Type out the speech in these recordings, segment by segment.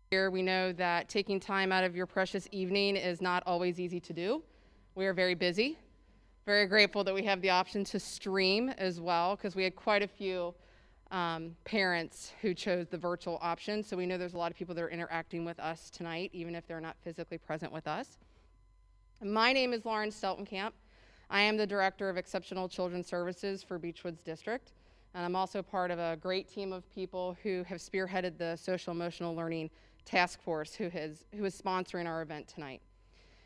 Here, we know that taking time out of your precious evening is not always easy to do. We are very busy. Very grateful that we have the option to stream as well, because we had quite a few parents who chose the virtual option. So we know there's a lot of people that are interacting with us tonight, even if they're not physically present with us. My name is Lauren Steltenkamp. I am the Director of Exceptional Children's Services for Beechwoods District. And I'm also part of a great team of people who have spearheaded the Social Emotional Learning Task Force who is sponsoring our event tonight.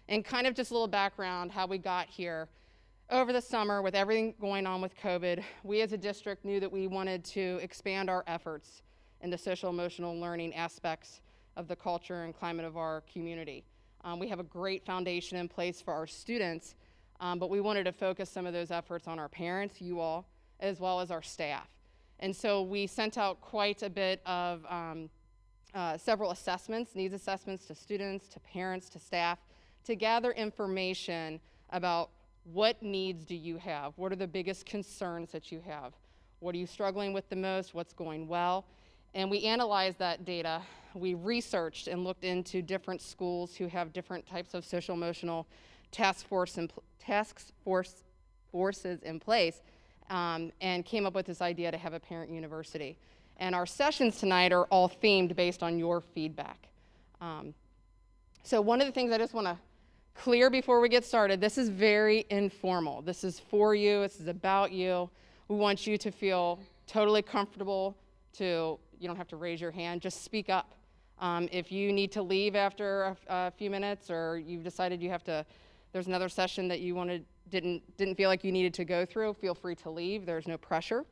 And kind of just a little background how we got here. Over the summer, with everything going on with COVID, we as a district knew that we wanted to expand our efforts in the social emotional learning aspects of the culture and climate of our community. We have a great foundation in place for our students, but we wanted to focus some of those efforts on our parents, you all, as well as our staff. And so we sent out quite a bit of several assessments, needs assessments to students, to parents, to staff, to gather information about what needs do you have? What are the biggest concerns that you have? What are you struggling with the most? What's going well? And we analyzed that data. We researched and looked into different schools who have different types of social emotional task forces in place, and came up with this idea to have a parent university. And our sessions tonight are all themed based on your feedback. So one of the things I just want to clear before we get started, this is very informal. This is for you, this is about you. We want you to feel totally comfortable you don't have to raise your hand, just speak up. If you need to leave after a few minutes, or you've decided there's another session that you didn't feel like you needed to go through, feel free to leave. There's no pressure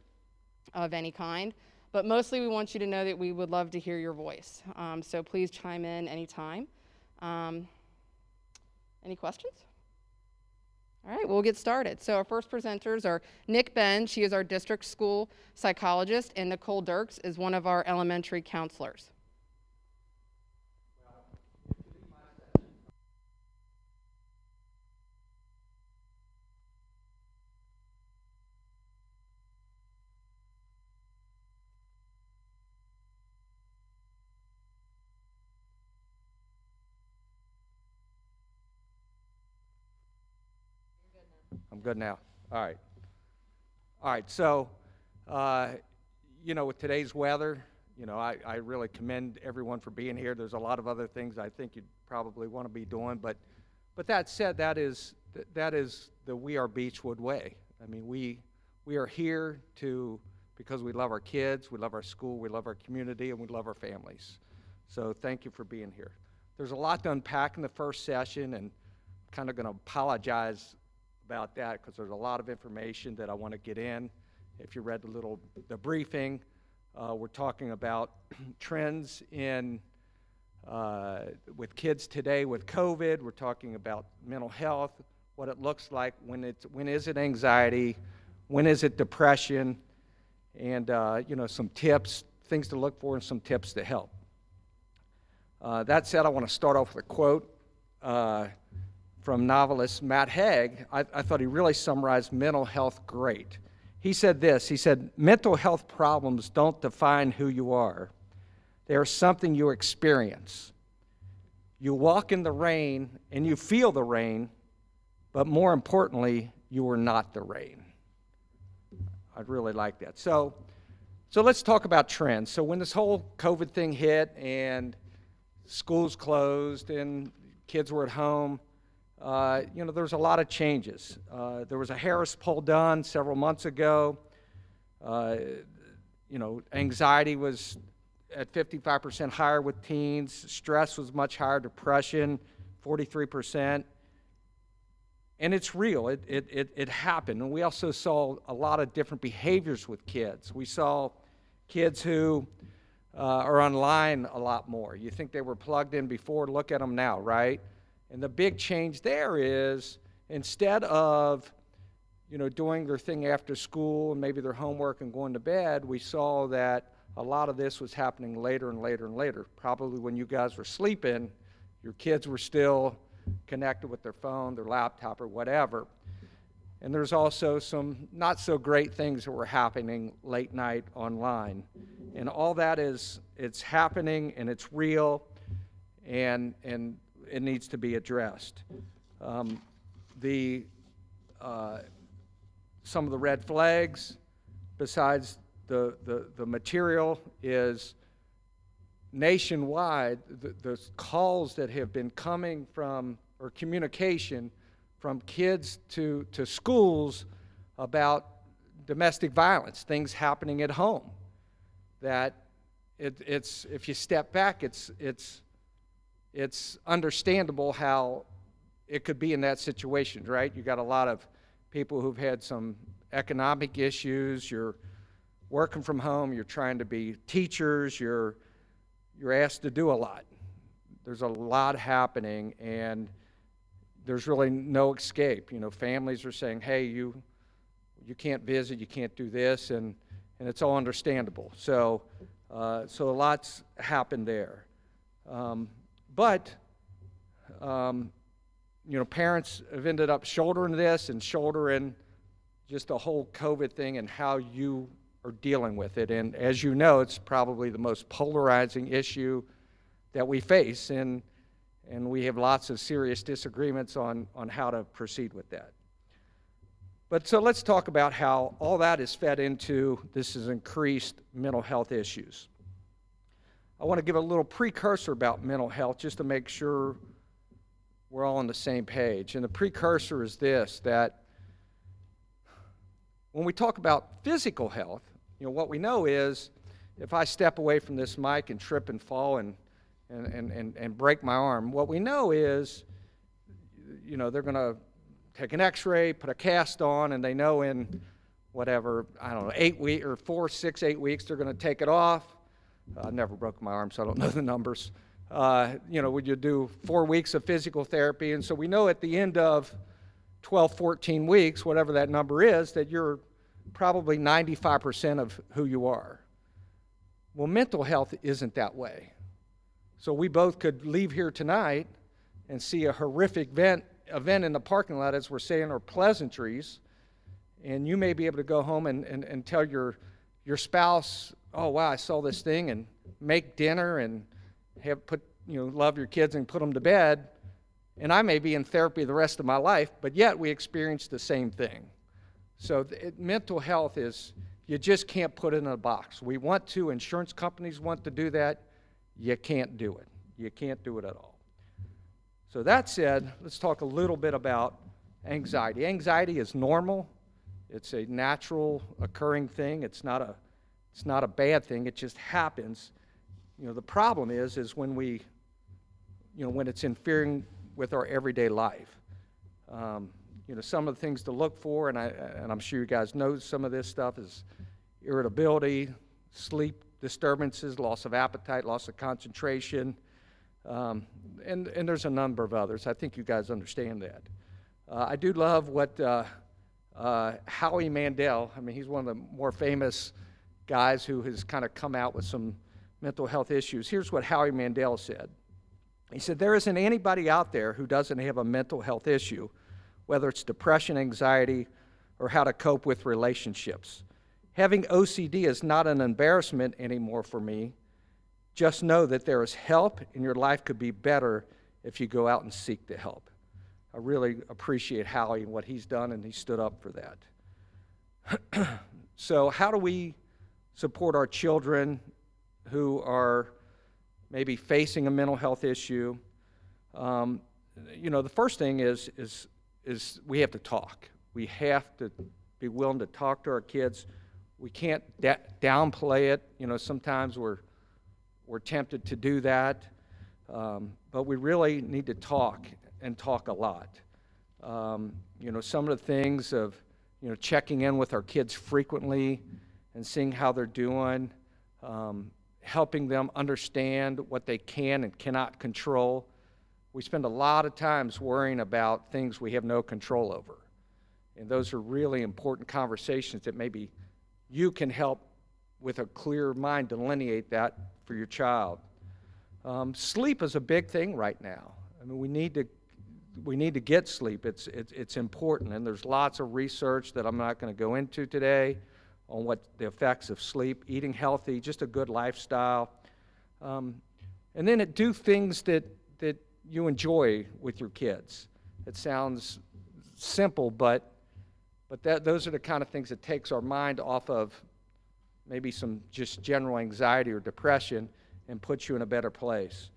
of any kind. But mostly we want you to know that we would love to hear your voice. So please chime in anytime. Any questions? All right, we'll get started. So our first presenters are Nick Ben, she is our district school psychologist, and Nicole Dirks is one of our elementary counselors. I'm good now. All right. So, with today's weather, I really commend everyone for being here. There's a lot of other things I think you'd probably want to be doing, but that said, that is the We Are Beechwood way. I mean, we are here because we love our kids, we love our school, we love our community, and we love our families. So thank you for being here. There's a lot to unpack in the first session, and I'm kind of going to apologize about that because there's a lot of information that I want to get in. If you read the briefing, we're talking about trends with kids today with COVID. We're talking about mental health, what it looks like, when is it anxiety, when is it depression, and some tips, things to look for, and some tips to help. That said, I want to start off with a quote from novelist Matt Haig. I thought he really summarized mental health great. He said this, mental health problems don't define who you are. They are something you experience. You walk in the rain and you feel the rain, but more importantly, you are not the rain. I'd really like that. So let's talk about trends. So when this whole COVID thing hit and schools closed and kids were at home, there was a lot of changes. There was a Harris poll done several months ago. Anxiety was at 55% higher with teens. Stress was much higher. Depression, 43%. And it's real. It happened. And we also saw a lot of different behaviors with kids. We saw kids who are online a lot more. You think they were plugged in before, look at them now, right? And the big change there is, instead of, doing their thing after school and maybe their homework and going to bed, we saw that a lot of this was happening later and later and later. Probably when you guys were sleeping, your kids were still connected with their phone, their laptop, or whatever. And there's also some not so great things that were happening late night online. And all that it's happening and it's real. and it needs to be addressed. Some of the red flags, besides the material, is nationwide, the calls that have been coming from, or communication from kids to schools about domestic violence, things happening at home, that it's if you step back, it's understandable how it could be in that situation, right? You got a lot of people who've had some economic issues, you're working from home, you're trying to be teachers, you're asked to do a lot. There's a lot happening, and there's really no escape. You know, families are saying, hey, you can't visit, you can't do this, and it's all understandable. So a lot's happened there. You know, parents have ended up shouldering this and shouldering just the whole COVID thing and how you are dealing with it. And as you know, it's probably the most polarizing issue that we face, and we have lots of serious disagreements on how to proceed with that. But so let's talk about how all that is fed into this is increased mental health issues. I want to give a little precursor about mental health just to make sure we're all on the same page. And the precursor is this, that when we talk about physical health, you know, what we know is if I step away from this mic and trip and fall and break my arm, what we know is, you know, they're going to take an x-ray, put a cast on, and they know in whatever, I don't know, 8 weeks or 4, 6, 8 weeks, they're going to take it off. I never broke my arm, so I don't know the numbers. You know, would you do 4 weeks of physical therapy? And so we know at the end of 12, 14 weeks, whatever that number is, that you're probably 95% of who you are. Well, mental health isn't that way. So we both could leave here tonight and see a horrific event in the parking lot, as we're saying, or pleasantries, and you may be able to go home and tell your spouse, oh, wow, I saw this thing, and make dinner and love your kids and put them to bed, and I may be in therapy the rest of my life, but yet we experience the same thing. So mental health is, you just can't put it in a box. We want to, insurance companies want to do that. You can't do it. You can't do it at all. So that said, let's talk a little bit about anxiety. Anxiety is normal. It's a natural occurring thing. It's not a bad thing. It just happens. You know, the problem is when when it's interfering with our everyday life. You know, some of the things to look for, and I'm sure you guys know some of this stuff, is irritability, sleep disturbances, loss of appetite, loss of concentration, and there's a number of others. I think you guys understand that. I do love what Howie Mandel, I mean, he's one of the more famous guys who has kind of come out with some mental health issues. Here's what Howie Mandel said. He said, there isn't anybody out there who doesn't have a mental health issue, whether it's depression, anxiety, or how to cope with relationships. Having OCD is not an embarrassment anymore for me. Just know that there is help, and your life could be better if you go out and seek the help. I really appreciate Howie and what he's done, and he stood up for that. So how do we support our children who are maybe facing a mental health issue? You know, the first thing is we have to talk. We have to be willing to talk to our kids. We can't downplay it. You know, sometimes we're tempted to do that, but we really need to talk and talk a lot. You know, some of the things of, you know, checking in with our kids frequently and seeing how they're doing, helping them understand what they can and cannot control. We spend a lot of times worrying about things we have no control over. And those are really important conversations that maybe you can help with a clear mind delineate that for your child. Sleep is a big thing right now. I mean, we need to get sleep. It's important, and there's lots of research that I'm not going to go into today on what the effects of sleep, eating healthy, just a good lifestyle. And then do things that you enjoy with your kids. It sounds simple, but those are the kind of things that takes our mind off of maybe some just general anxiety or depression and puts you in a better place.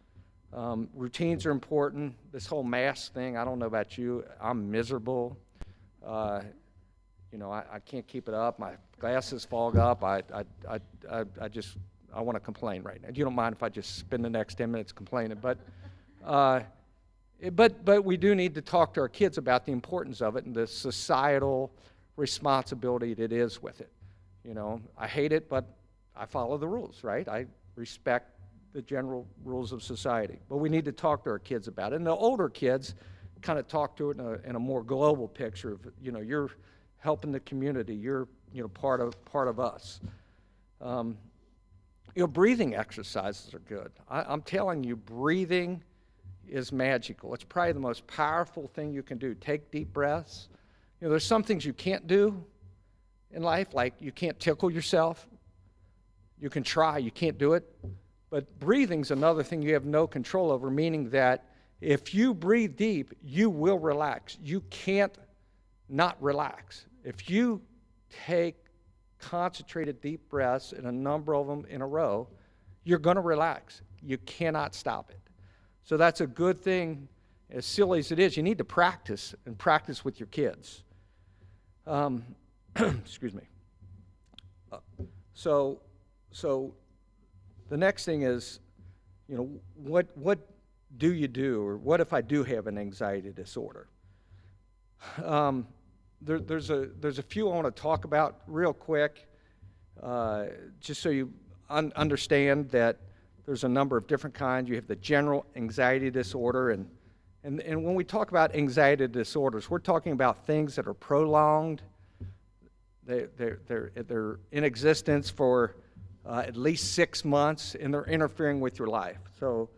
Routines are important. This whole mask thing, I don't know about you, I'm miserable. You know, I can't keep it up. My glasses fog up. I want to complain right now. You don't mind if I just spend the next 10 minutes complaining, but we do need to talk to our kids about the importance of it and the societal responsibility that is with it. You know, I hate it, but I follow the rules, right? I respect the general rules of society. But we need to talk to our kids about it. And the older kids kind of talk to it in a more global picture of, you know, you're helping the community. You're, you know, part of us. You know, breathing exercises are good. I'm telling you, breathing is magical. It's probably the most powerful thing you can do. Take deep breaths. You know, there's some things you can't do in life, like you can't tickle yourself. You can try, you can't do it. But breathing's another thing you have no control over, meaning that if you breathe deep, you will relax. You can't not relax. If you take concentrated deep breaths, and a number of them in a row, you're going to relax. You cannot stop it. So that's a good thing. As silly as it is, you need to practice, and practice with your kids. Excuse me. So the next thing is, you know, what do you do, or what if I do have an anxiety disorder? There's a few I want to talk about real quick, just so you understand that there's a number of different kinds. You have the general anxiety disorder, and when we talk about anxiety disorders, we're talking about things that are prolonged. They're in existence for at least 6 months, and they're interfering with your life. So,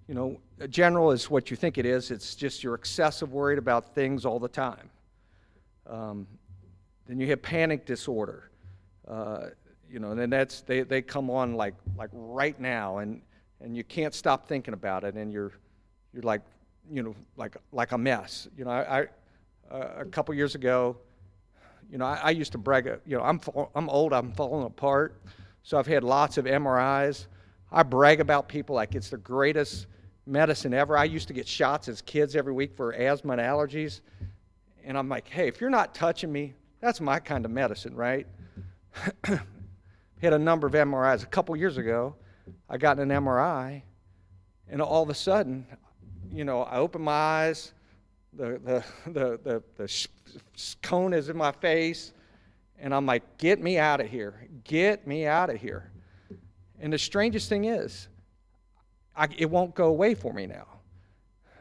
you know, general is what you think it is. It's just you're excessive worried about things all the time. Then you have panic disorder. You know, and then they come on like right now, and you can't stop thinking about it, and you're like, you know, like a mess. You know, I a couple years ago, you know, I used to brag. You know, I'm old. I'm falling apart. So I've had lots of MRIs. I brag about people like it's the greatest medicine ever. I used to get shots as kids every week for asthma and allergies. And I'm like, hey, if you're not touching me, that's my kind of medicine, right? Had a number of MRIs. A couple years ago, I got an MRI, and all of a sudden, you know, I open my eyes, the cone is in my face, and I'm like, get me out of here. Get me out of here. And the strangest thing is, it won't go away for me now.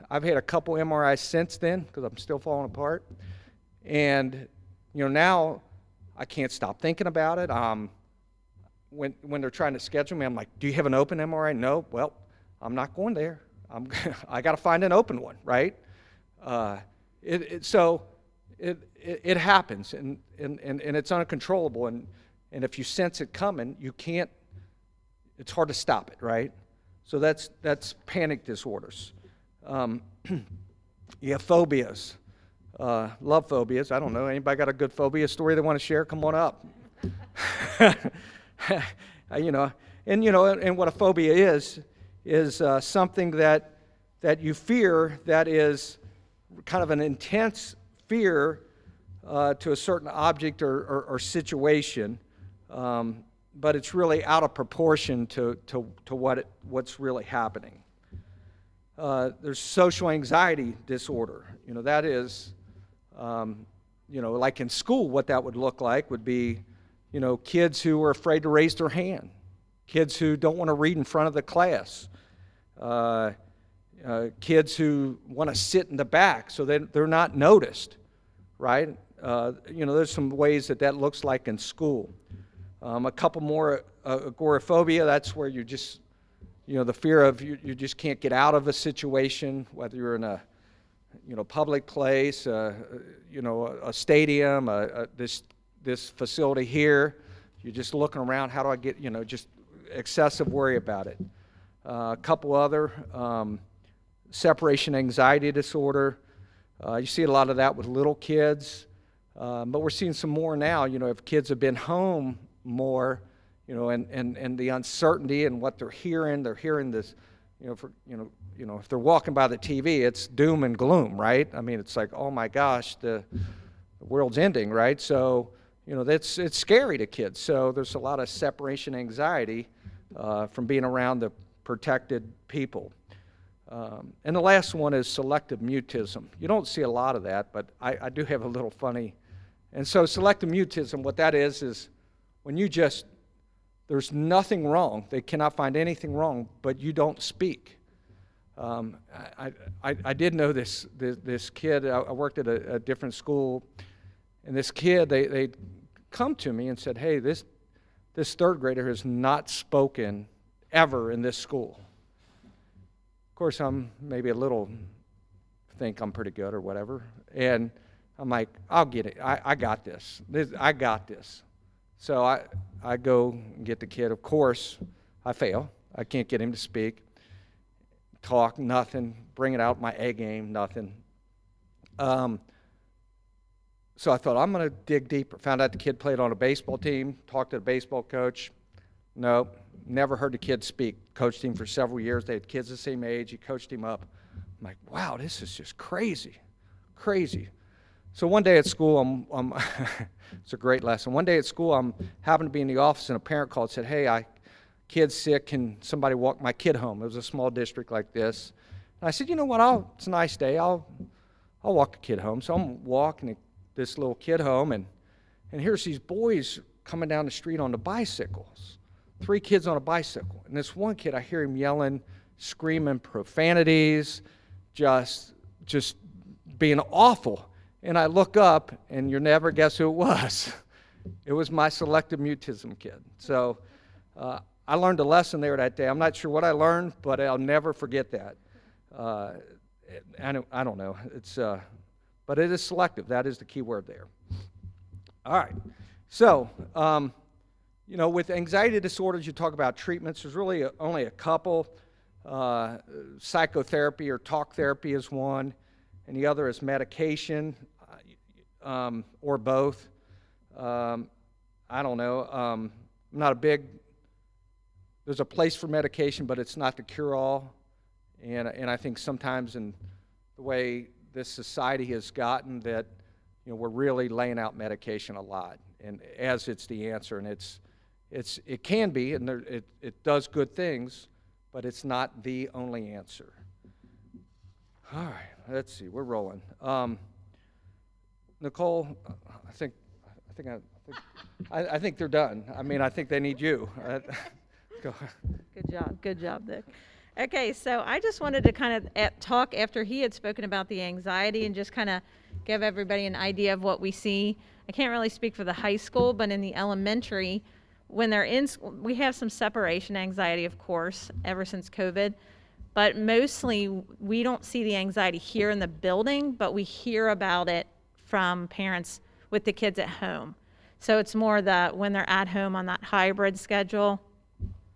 I've had a couple MRIs since then because I'm still falling apart. And, you know, now I can't stop thinking about it. When they're trying to schedule me, I'm like, do you have an open MRI? No. Well, I'm not going there. I got to find an open one, right? So it happens, and it's uncontrollable. And if you sense it coming, you can't. It's hard to stop it, right? So that's panic disorders. You have phobias, love phobias. I don't know. Anybody got a good phobia story they want to share? Come on up. You know, and what a phobia is something that you fear that is kind of an intense fear to a certain object or situation, but it's really out of proportion to what's really happening. There's social anxiety disorder. You know, that is, you know, like in school, what that would look like would be, you know, kids who are afraid to raise their hand, kids who don't want to read in front of the class, kids who want to sit in the back so that they're not noticed, right? You know, there's some ways that looks like in school. A couple more, agoraphobia, that's where you just, you know, the fear of you just can't get out of a situation, whether you're in a, you know, public place, you know, a stadium, this facility here. You're just looking around, how do I get, you know, just excessive worry about it. A couple other, separation anxiety disorder. You see a lot of that with little kids, but we're seeing some more now. If kids have been home more, and the uncertainty and what they're hearing this, if they're walking by the TV, it's doom and gloom, right? I mean, it's like, oh my gosh, the world's ending, right? So, it's scary to kids. So there's a lot of separation anxiety from being around the protected people. And the last one is selective mutism. You don't see a lot of that, but I do have a little funny. And so selective mutism, what that is when there's nothing wrong, they cannot find anything wrong, but you don't speak. I did know this kid. I worked at a different school, and this kid, they come to me and said, hey, this third grader has not spoken ever in this school. Of course, I'm maybe a little, think I'm pretty good or whatever, and I'm like, I'll get it. I got this. I got this. So I go and get the kid. Of course, I fail. I can't get him to speak, talk, nothing, bring it out my A game, nothing. So I thought, I'm going to dig deeper. Found out the kid played on a baseball team, talked to the baseball coach. Nope, never heard the kid speak. Coached him for several years. They had kids the same age. He coached him up. I'm like, wow, this is just crazy, crazy. So one day at school, it's a great lesson. One day at school, I'm happened to be in the office, and a parent called and said, hey, kid's sick. Can somebody walk my kid home? It was a small district like this. And I said, you know what, it's a nice day. I'll walk the kid home. So I'm walking this little kid home, and here's these boys coming down the street on the bicycles. 3 kids on a bicycle. And this one kid, I hear him yelling, screaming profanities, just being awful. And I look up, and you'll never guess who it was. It was my selective mutism kid. So I learned a lesson there that day. I'm not sure what I learned, but I'll never forget that. I don't know. But it is selective. That is the key word there. All right. So, with anxiety disorders, you talk about treatments. There's really only a couple. Psychotherapy or talk therapy is one, and the other is medication, or both. I don't know. I'm not a big. There's a place for medication, but it's not the cure-all. And I think sometimes in the way this society has gotten that, we're really laying out medication a lot, and as it's the answer, and it can be, and it does good things, but it's not the only answer. All right, let's see, we're rolling. Nicole, I think they're done. I mean, I think they need you. Go. Good job, Dick. Okay, so I just wanted to kind of talk after he had spoken about the anxiety and just kind of give everybody an idea of what we see. I can't really speak for the high school, but in the elementary, when they're in school, we have some separation anxiety, of course, ever since COVID. But mostly, we don't see the anxiety here in the building, but we hear about it from parents with the kids at home. So it's more that when they're at home on that hybrid schedule,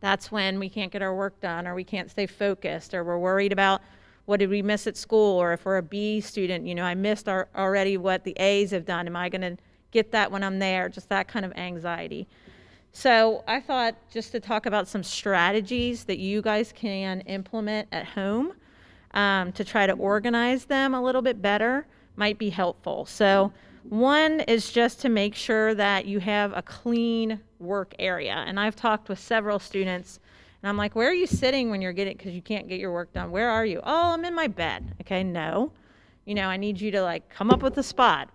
that's when we can't get our work done, or we can't stay focused, or we're worried about what did we miss at school, or if we're a B student, I missed already what the A's have done. Am I going to get that when I'm there? Just that kind of anxiety. So I thought just to talk about some strategies that you guys can implement at home to try to organize them a little bit better might be helpful. So one is just to make sure that you have a clean work area. And I've talked with several students, and I'm like, where are you sitting when you're because you can't get your work done? Where are you? Oh, I'm in my bed. Okay, no. I need you to come up with a spot,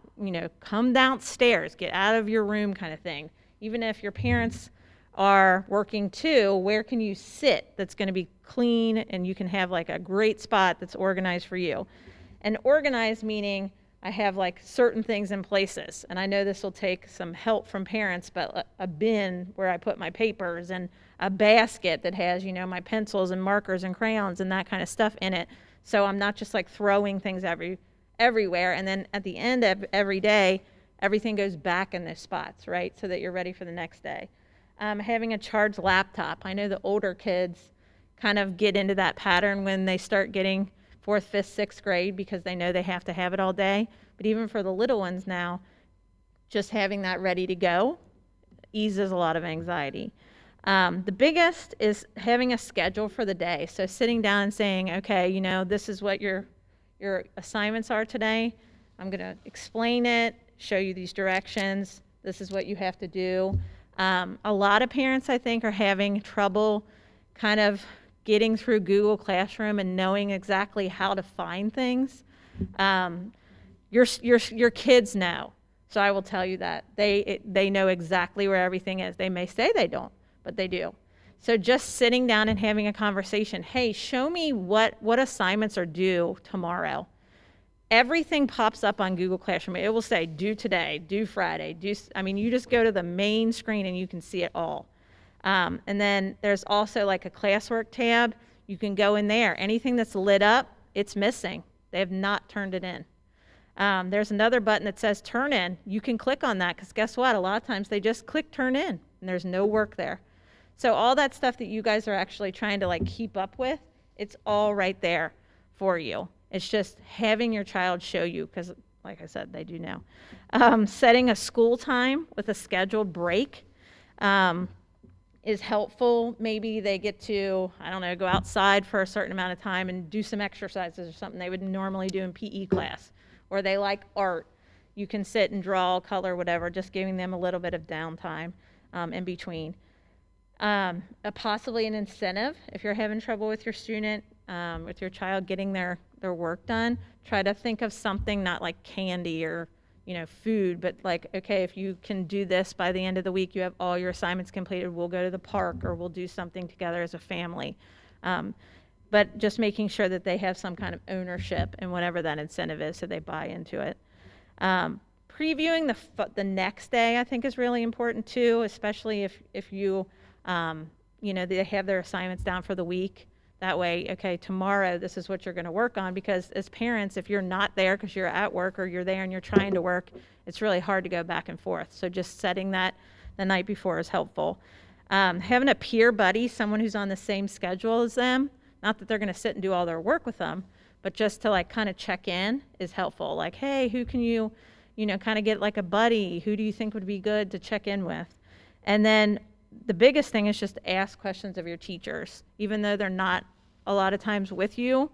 come downstairs, get out of your room kind of thing. Even if your parents are working too, where can you sit that's going to be clean and you can have a great spot that's organized for you? And organized meaning I have certain things in places, and I know this will take some help from parents, but a bin where I put my papers, and a basket that has, my pencils and markers and crayons and that kind of stuff in it. So I'm not just throwing things everywhere, and then at the end of every day, everything goes back in those spots, right? So that you're ready for the next day. Having a charged laptop. I know the older kids kind of get into that pattern when they start getting 4th, 5th, 6th grade because they know they have to have it all day. But even for the little ones now, just having that ready to go eases a lot of anxiety. The biggest is having a schedule for the day. So sitting down and saying, okay, you know, this is what your assignments are today. I'm going to explain it, show you these directions. This is what you have to do. A lot of parents, I think, are having trouble kind of getting through Google Classroom and knowing exactly how to find things. Your kids know. So I will tell you that. They know exactly where everything is. They may say they don't, but they do. So just sitting down and having a conversation. Hey, show me what assignments are due tomorrow. Everything pops up on Google Classroom. It will say due today, due Friday, you just go to the main screen and you can see it all. And then there's also like a classwork tab. You can go in there. Anything that's lit up, it's missing. They have not turned it in. There's another button that says turn in. You can click on that because guess what? A lot of times they just click turn in and there's no work there. So all that stuff that you guys are actually trying to like keep up with, it's all right there for you. It's just having your child show you because, like I said, they do know. Setting a school time with a scheduled break is helpful. Maybe they get to, I don't know, go outside for a certain amount of time and do some exercises or something they would normally do in PE class. Or they like art. You can sit and draw, color, whatever, just giving them a little bit of downtime in between. Possibly an incentive if you're having trouble with your student, with your child getting their work done. Try to think of something not like candy or food, but like, okay, if you can do this by the end of the week, you have all your assignments completed, we'll go to the park or we'll do something together as a family. But just making sure that they have some kind of ownership in whatever that incentive is so they buy into it. Previewing the next day, I think, is really important too, especially if you, they have their assignments down for the week. That way, okay, tomorrow this is what you're going to work on, because as parents, if you're not there because you're at work or you're there and you're trying to work, it's really hard to go back and forth. So just setting that the night before is helpful. Having a peer buddy, someone who's on the same schedule as them, not that they're going to sit and do all their work with them, but just to like kind of check in is helpful. Like, hey, who can you kind of get like a buddy? Who do you think would be good to check in with? And then the biggest thing is just ask questions of your teachers, even though they're not a lot of times with you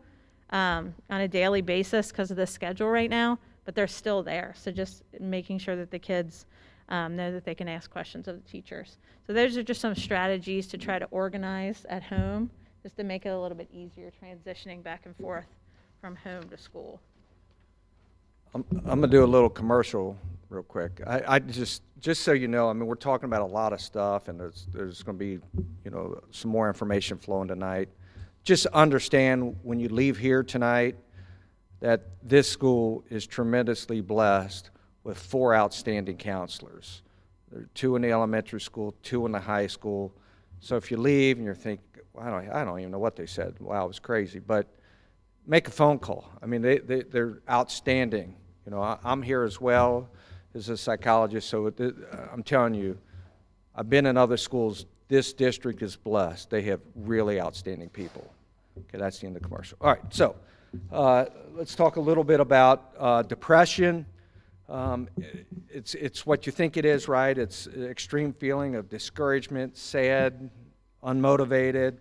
on a daily basis because of the schedule right now, but they're still there. So just making sure that the kids know that they can ask questions of the teachers. So those are just some strategies to try to organize at home, just to make it a little bit easier transitioning back and forth from home to school. I'm going to do a little commercial real quick. I just so you know, I mean, we're talking about a lot of stuff, and there's going to be, some more information flowing tonight. Just understand when you leave here tonight that this school is tremendously blessed with 4 outstanding counselors. There are 2 in the elementary school, 2 in the high school. So if you leave and you're thinking, well, I don't even know what they said. Wow, it was crazy. But make a phone call. I mean, they're outstanding. I'm here as well as a psychologist, so I'm telling you, I've been in other schools. This district is blessed. They have really outstanding people. Okay, that's the end of the commercial. All right, so let's talk a little bit about depression. It's what you think it is, right? It's an extreme feeling of discouragement, sad, unmotivated,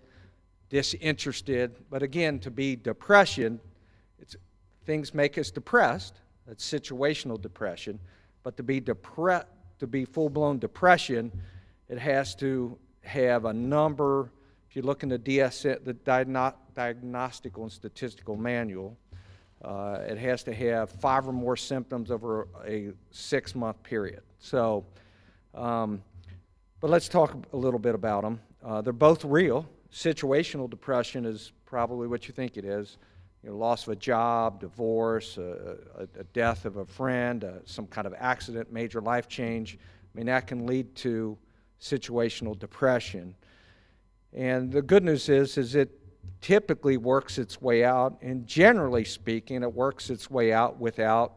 disinterested. But again, to be depression, things make us depressed. That's situational depression. But to be full-blown depression, it has to have a number. If you look in the the Diagnostical and Statistical Manual, it has to have 5 or more symptoms over a 6-month period. So, but let's talk a little bit about them. They're both real. Situational depression is probably what you think it is. Loss of a job, divorce, a death of a friend, some kind of accident, major life change. I mean, that can lead to situational depression. And the good news is it typically works its way out, and generally speaking, it works its way out without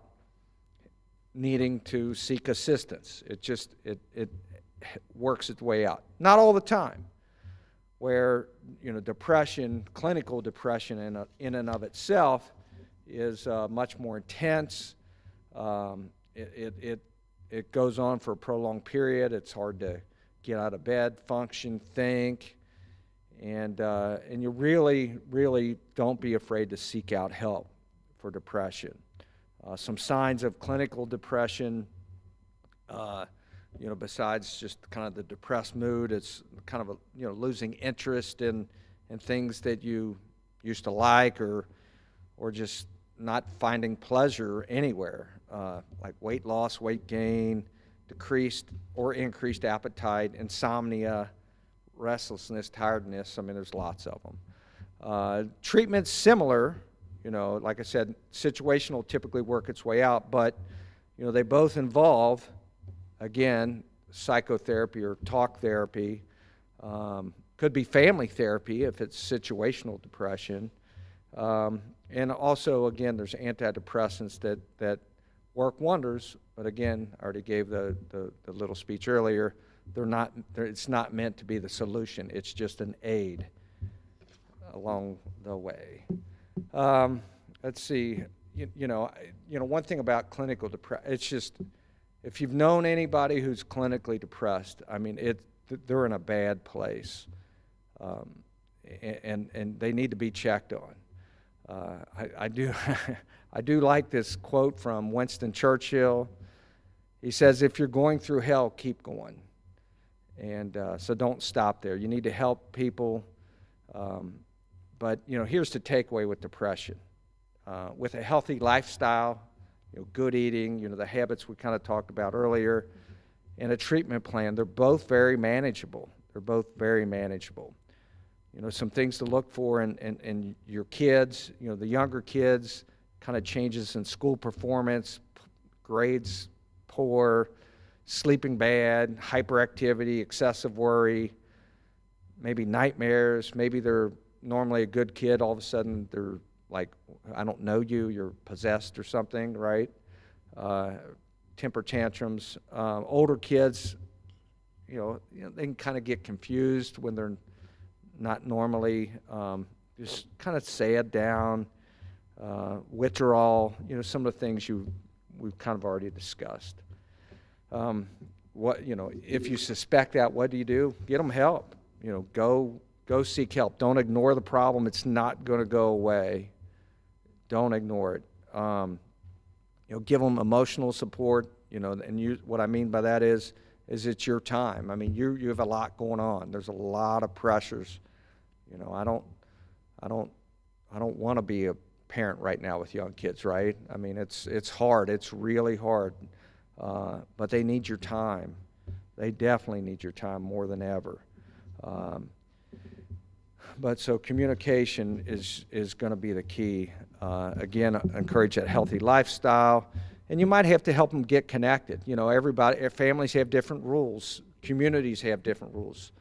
needing to seek assistance. It works its way out. Not all the time, where, you know, depression, clinical depression in and of itself is much more intense. It goes on for a prolonged period. It's hard to get out of bed, function, think, and you really don't be afraid to seek out help for depression. Some signs of clinical depression, you know, besides just kind of the depressed mood, it's kind of losing interest in things that you used to like, or just not finding pleasure anywhere, like weight loss, weight gain, decreased or increased appetite, insomnia, restlessness, tiredness. I mean, there's lots of them. Treatment's similar, you know, like I said, situational typically work its way out, but, you know, they both involve, again, psychotherapy or talk therapy. Could be family therapy if it's situational depression. And also, again, there's antidepressants that work wonders, but again, I already gave the little speech earlier. It's not meant to be the solution. It's just an aid along the way. Let's see. You know, one thing about clinical depression, it's just, if you've known anybody who's clinically depressed, I mean, they're in a bad place, and they need to be checked on. I do I do like this quote from Winston Churchill. He says, "If you're going through hell, keep going." And so don't stop there. You need to help people. But, you know, here's the takeaway with depression. With a healthy lifestyle, you know, good eating, you know, the habits we kind of talked about earlier, and a treatment plan, they're both very manageable. They're both very manageable. You know, some things to look for in your kids, you know, the younger kids, kind of changes in school performance, grades poor, sleeping bad, hyperactivity, excessive worry, maybe nightmares. Maybe they're normally a good kid, all of a sudden they're like, I don't know you, you're possessed or something, right? Temper tantrums. Older kids, you know, they can kind of get confused when they're not normally, just kind of sad down, withdrawal, you know, some of the things we've kind of already discussed. If you suspect that, what do? Get them help. You know, go seek help. Don't ignore the problem. It's not going to go away. Don't ignore it. Give them emotional support. You know, and what I mean by that is it's your time. I mean, you have a lot going on. There's a lot of pressures. You know, I don't want to be a parent right now with young kids, right? I mean, it's hard. It's really hard. But they need your time. They definitely need your time more than ever. But so communication is going to be the key. Again, encourage that healthy lifestyle. And you might have to help them get connected. You know, families have different rules. Communities have different rules.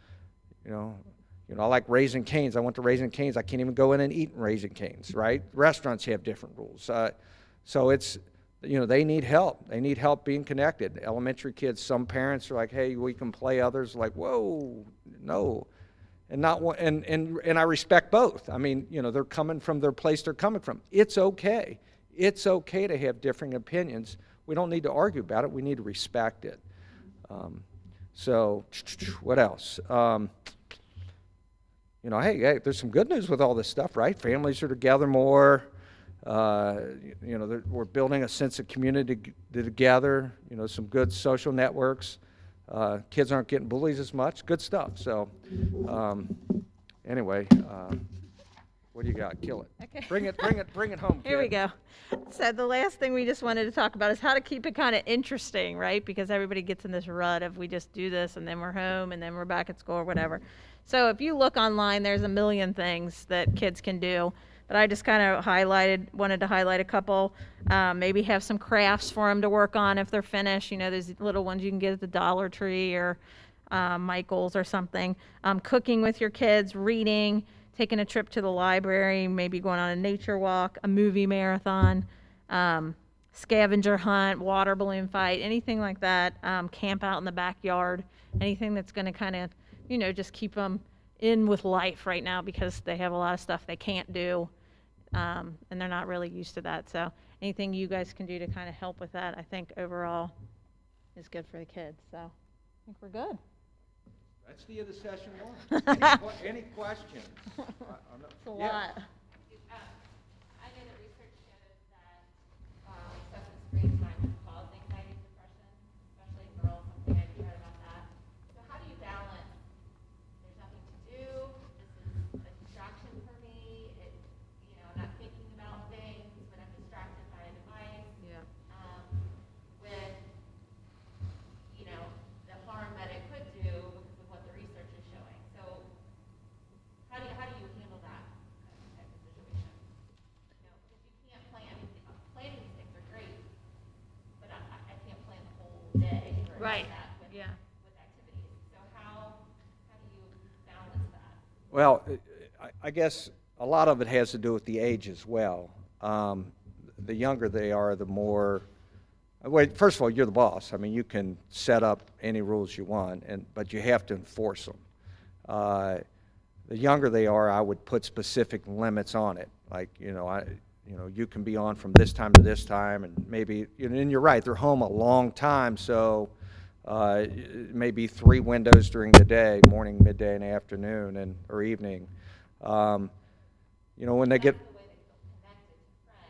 You know, I like Raising Cane's. I went to Raising Cane's. I can't even go in and eat in Raising Cane's, right? Restaurants have different rules. So it's, you know, they need help. They need help being connected. Elementary kids, some parents are like, hey, we can play. Others are like, whoa, no. And I respect both. I mean, you know, they're coming from their place they're coming from. It's okay. It's okay to have differing opinions. We don't need to argue about it. We need to respect it. So what else? You know, hey, there's some good news with all this stuff, right? Families are together more. You know, we're building a sense of community together. You know, some good social networks. Kids aren't getting bullied as much. Good stuff. So, anyway, what do you got? Kill it. Okay. Bring it home. Here we kid. go. So the last thing we just wanted to talk about is how to keep it kind of interesting, right? Because everybody gets in this rut of we just do this and then we're home and then we're back at school or whatever. So if you look online, there's a million things that kids can do. But I just kind of wanted to highlight a couple. Maybe have some crafts for them to work on if they're finished. You know, there's little ones you can get at the Dollar Tree or Michael's or something. Cooking with your kids, reading, taking a trip to the library, maybe going on a nature walk, a movie marathon, scavenger hunt, water balloon fight, anything like that. Camp out in the backyard, anything that's going to kind of, you know, just keep them in with life right now because they have a lot of stuff they can't do, and they're not really used to that. So anything you guys can do to kind of help with that, I think overall is good for the kids. So I think we're good. That's the end of session one. Any questions? It's a lot. I know that research shows that excessive screen time can cause anxiety and depression, especially in girls. Something I've heard about that. So how do you balance? There's nothing to do. This is a distraction for me. I'm not thinking about things, but I'm distracted by a device. Yeah. With the harm that it could do with what the research is showing. So how do you handle that kind of type of situation? Because you can't plan. Planning these things are great, but I can't plan the whole day or Right. that with, Yeah. with activities. So how do you balance that? Well, I guess a lot of it has to do with the age as well. The younger they are, the more. Well, first of all, you're the boss. I mean, you can set up any rules you want, but you have to enforce them. The younger they are, I would put specific limits on it. Like, you can be on from this time to this time, and maybe. And you're right, they're home a long time, so maybe 3 windows during the day: morning, midday, and afternoon, or evening. When they get. The way they feel connected to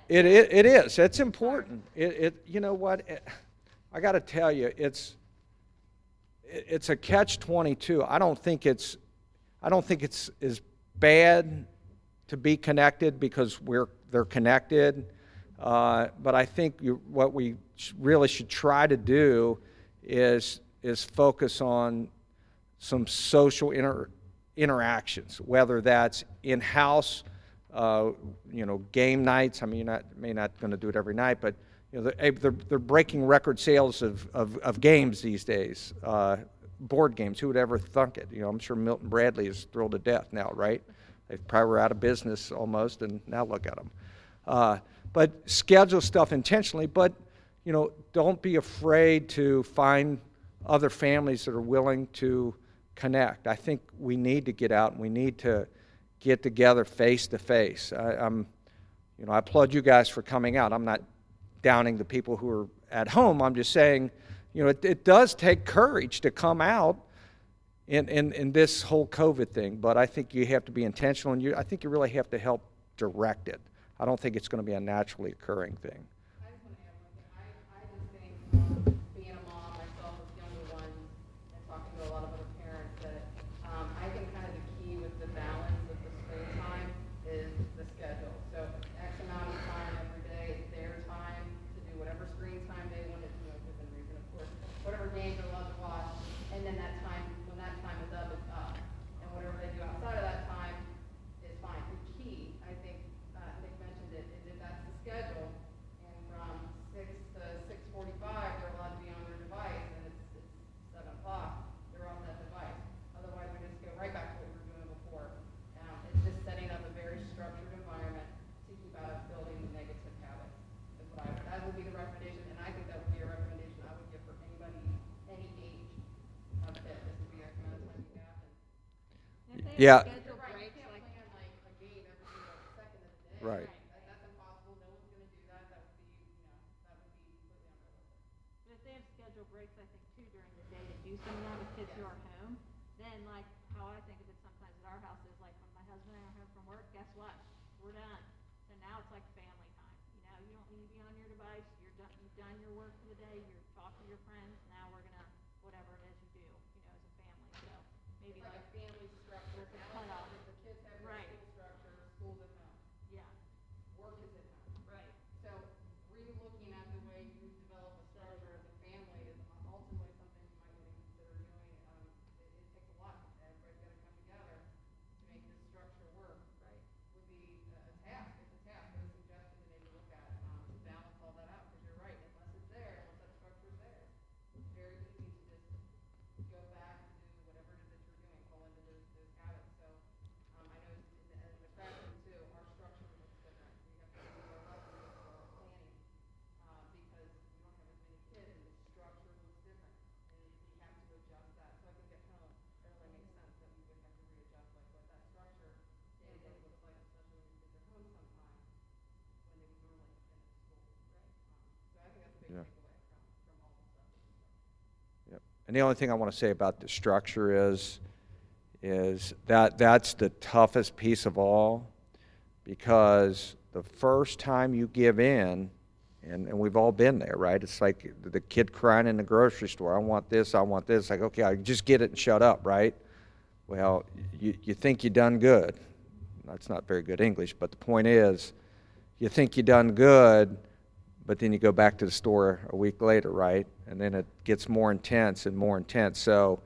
friends. It is. It's important. You know what? I got to tell you, it's a catch-22. I don't think it's as bad to be connected because they're connected. But I think what we really should try to do is focus on some social interactions, whether that's in-house. Game nights. I mean, you're not going to do it every night, but they're breaking record sales of games these days. Board games. Who would ever thunk it? I'm sure Milton Bradley is thrilled to death now, right? They probably were out of business almost, and now look at them. But schedule stuff intentionally. But don't be afraid to find other families that are willing to connect. I think we need to get out and we need to get together face to face. I applaud you guys for coming out. I'm not downing the people who are at home. I'm just saying, it does take courage to come out in this whole COVID thing. But I think you have to be intentional, and I think you really have to help direct it. I don't think it's going to be a naturally occurring thing. I just want to add one thing. I just think, being a mom myself with younger ones and talking to a lot of other parents, that I think kind of the key with the balance of the screen time is the schedule. So X amount of time every day is their time to do whatever screen time they want to do, within reason, of course, whatever games they love to watch, and then that time, when that time is up, it's up. And whatever they do outside of that time is fine. The key, I think, Nick mentioned it, is if that's the schedule, and from 6 to 6:45, they're allowed to be on their device, and it's 7 o'clock, they're off that device. Otherwise, we just go right back to what we were doing before. It's just setting up a very structured environment to keep out of building negative habits. That would be the recommendation, and I think that would be a recommendation I would give for anybody, any age of kid. This would be X amount of time you have. Yeah. You're right, you can't plan like a game every single second of the day. Right. That's impossible. No one's going to do that. That would be completely unrealistic. But if they have scheduled breaks, I think too, during the day to do some of that with kids who are home, then like how I think of it sometimes at our house is like when my husband and I are home from work, guess what? We're done. So now it's like family time. You don't need to be on your device. You've done your work for the day. You're talking to your friends. Now we're gonna whatever it is you do, as a family. So maybe Like like a family structure. There's a Now, cutoff. if the kids have their Right. school structure, school's at home, yeah, work is at home. right. So re-looking at the way you develop a structure as a family is ultimately something you might want to consider doing. It takes a lot. Everybody's got to come together to make this structure work. Right. Would be a task. It's a task, but a suggestion to maybe look at to balance all that out. Because you're right, unless it's there, once that structure's there. Yeah. Yep. And the only thing I want to say about the structure is that that's the toughest piece of all, because the first time you give in, and we've all been there, right? It's like the kid crying in the grocery store, I want this, I want this. Like, okay, I just get it and shut up, right? Well, you think you done good. That's not very good English, but the point is, you think you done good, but then you go back to the store a week later, right? And then it gets more intense and more intense. So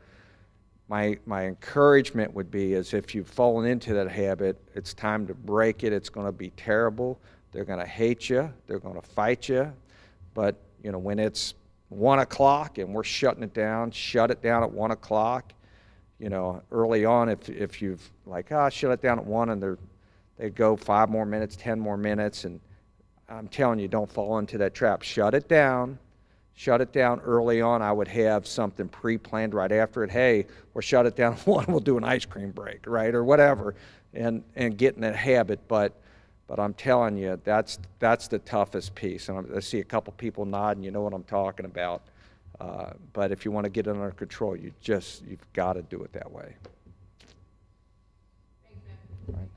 my encouragement would be is if you've fallen into that habit, it's time to break it. It's going to be terrible. They're going to hate you. They're going to fight you. But, you know, when it's 1 o'clock and we're shutting it down, shut it down at 1 o'clock. You know, early on, if you've like, shut it down at 1, and they go 5 more minutes, 10 more minutes, and I'm telling you, don't fall into that trap. Shut it down. Shut it down early on. I would have something pre-planned right after it. Hey, we'll shut it down at 1. We'll do an ice cream break, right, or whatever, and get in that habit. But I'm telling you, that's the toughest piece. And I see a couple people nodding. You know what I'm talking about. But if you want to get it under control, you've got to do it that way. Thanks, man. Right.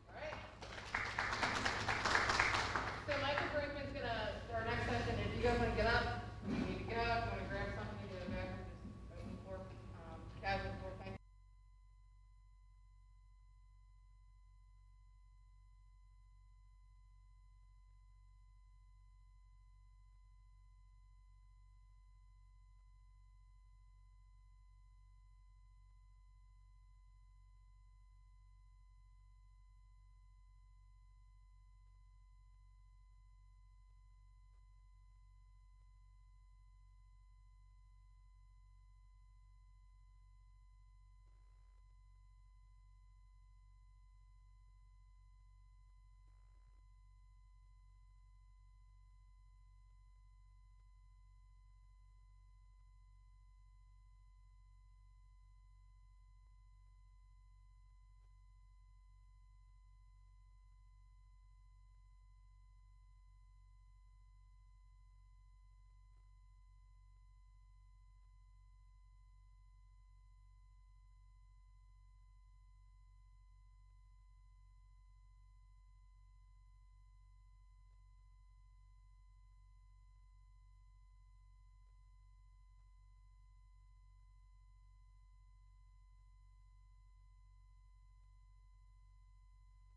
All right. So Michael Brinkman's going to, for our next session, if you guys want to get up, you need to get up, want to grab something, go to the bathroom, just open the floor, casual floor, thank you.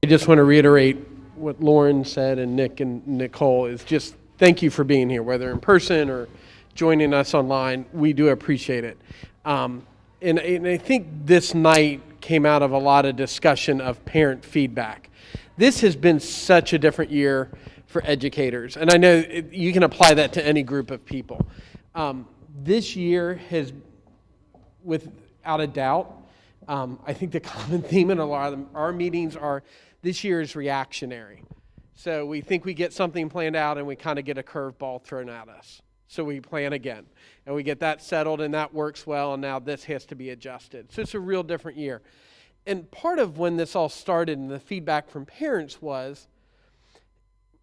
I just want to reiterate what Lauren said, and Nick and Nicole, is just thank you for being here, whether in person or joining us online. We do appreciate it. And I think this night came out of a lot of discussion of parent feedback. This has been such a different year for educators, and I know you can apply that to any group of people. This year has, without a doubt, I think the common theme in a lot of our meetings are this year is reactionary. So we think we get something planned out and we kind of get a curveball thrown at us. So we plan again and we get that settled and that works well, and now this has to be adjusted. So it's a real different year. And part of when this all started and the feedback from parents was,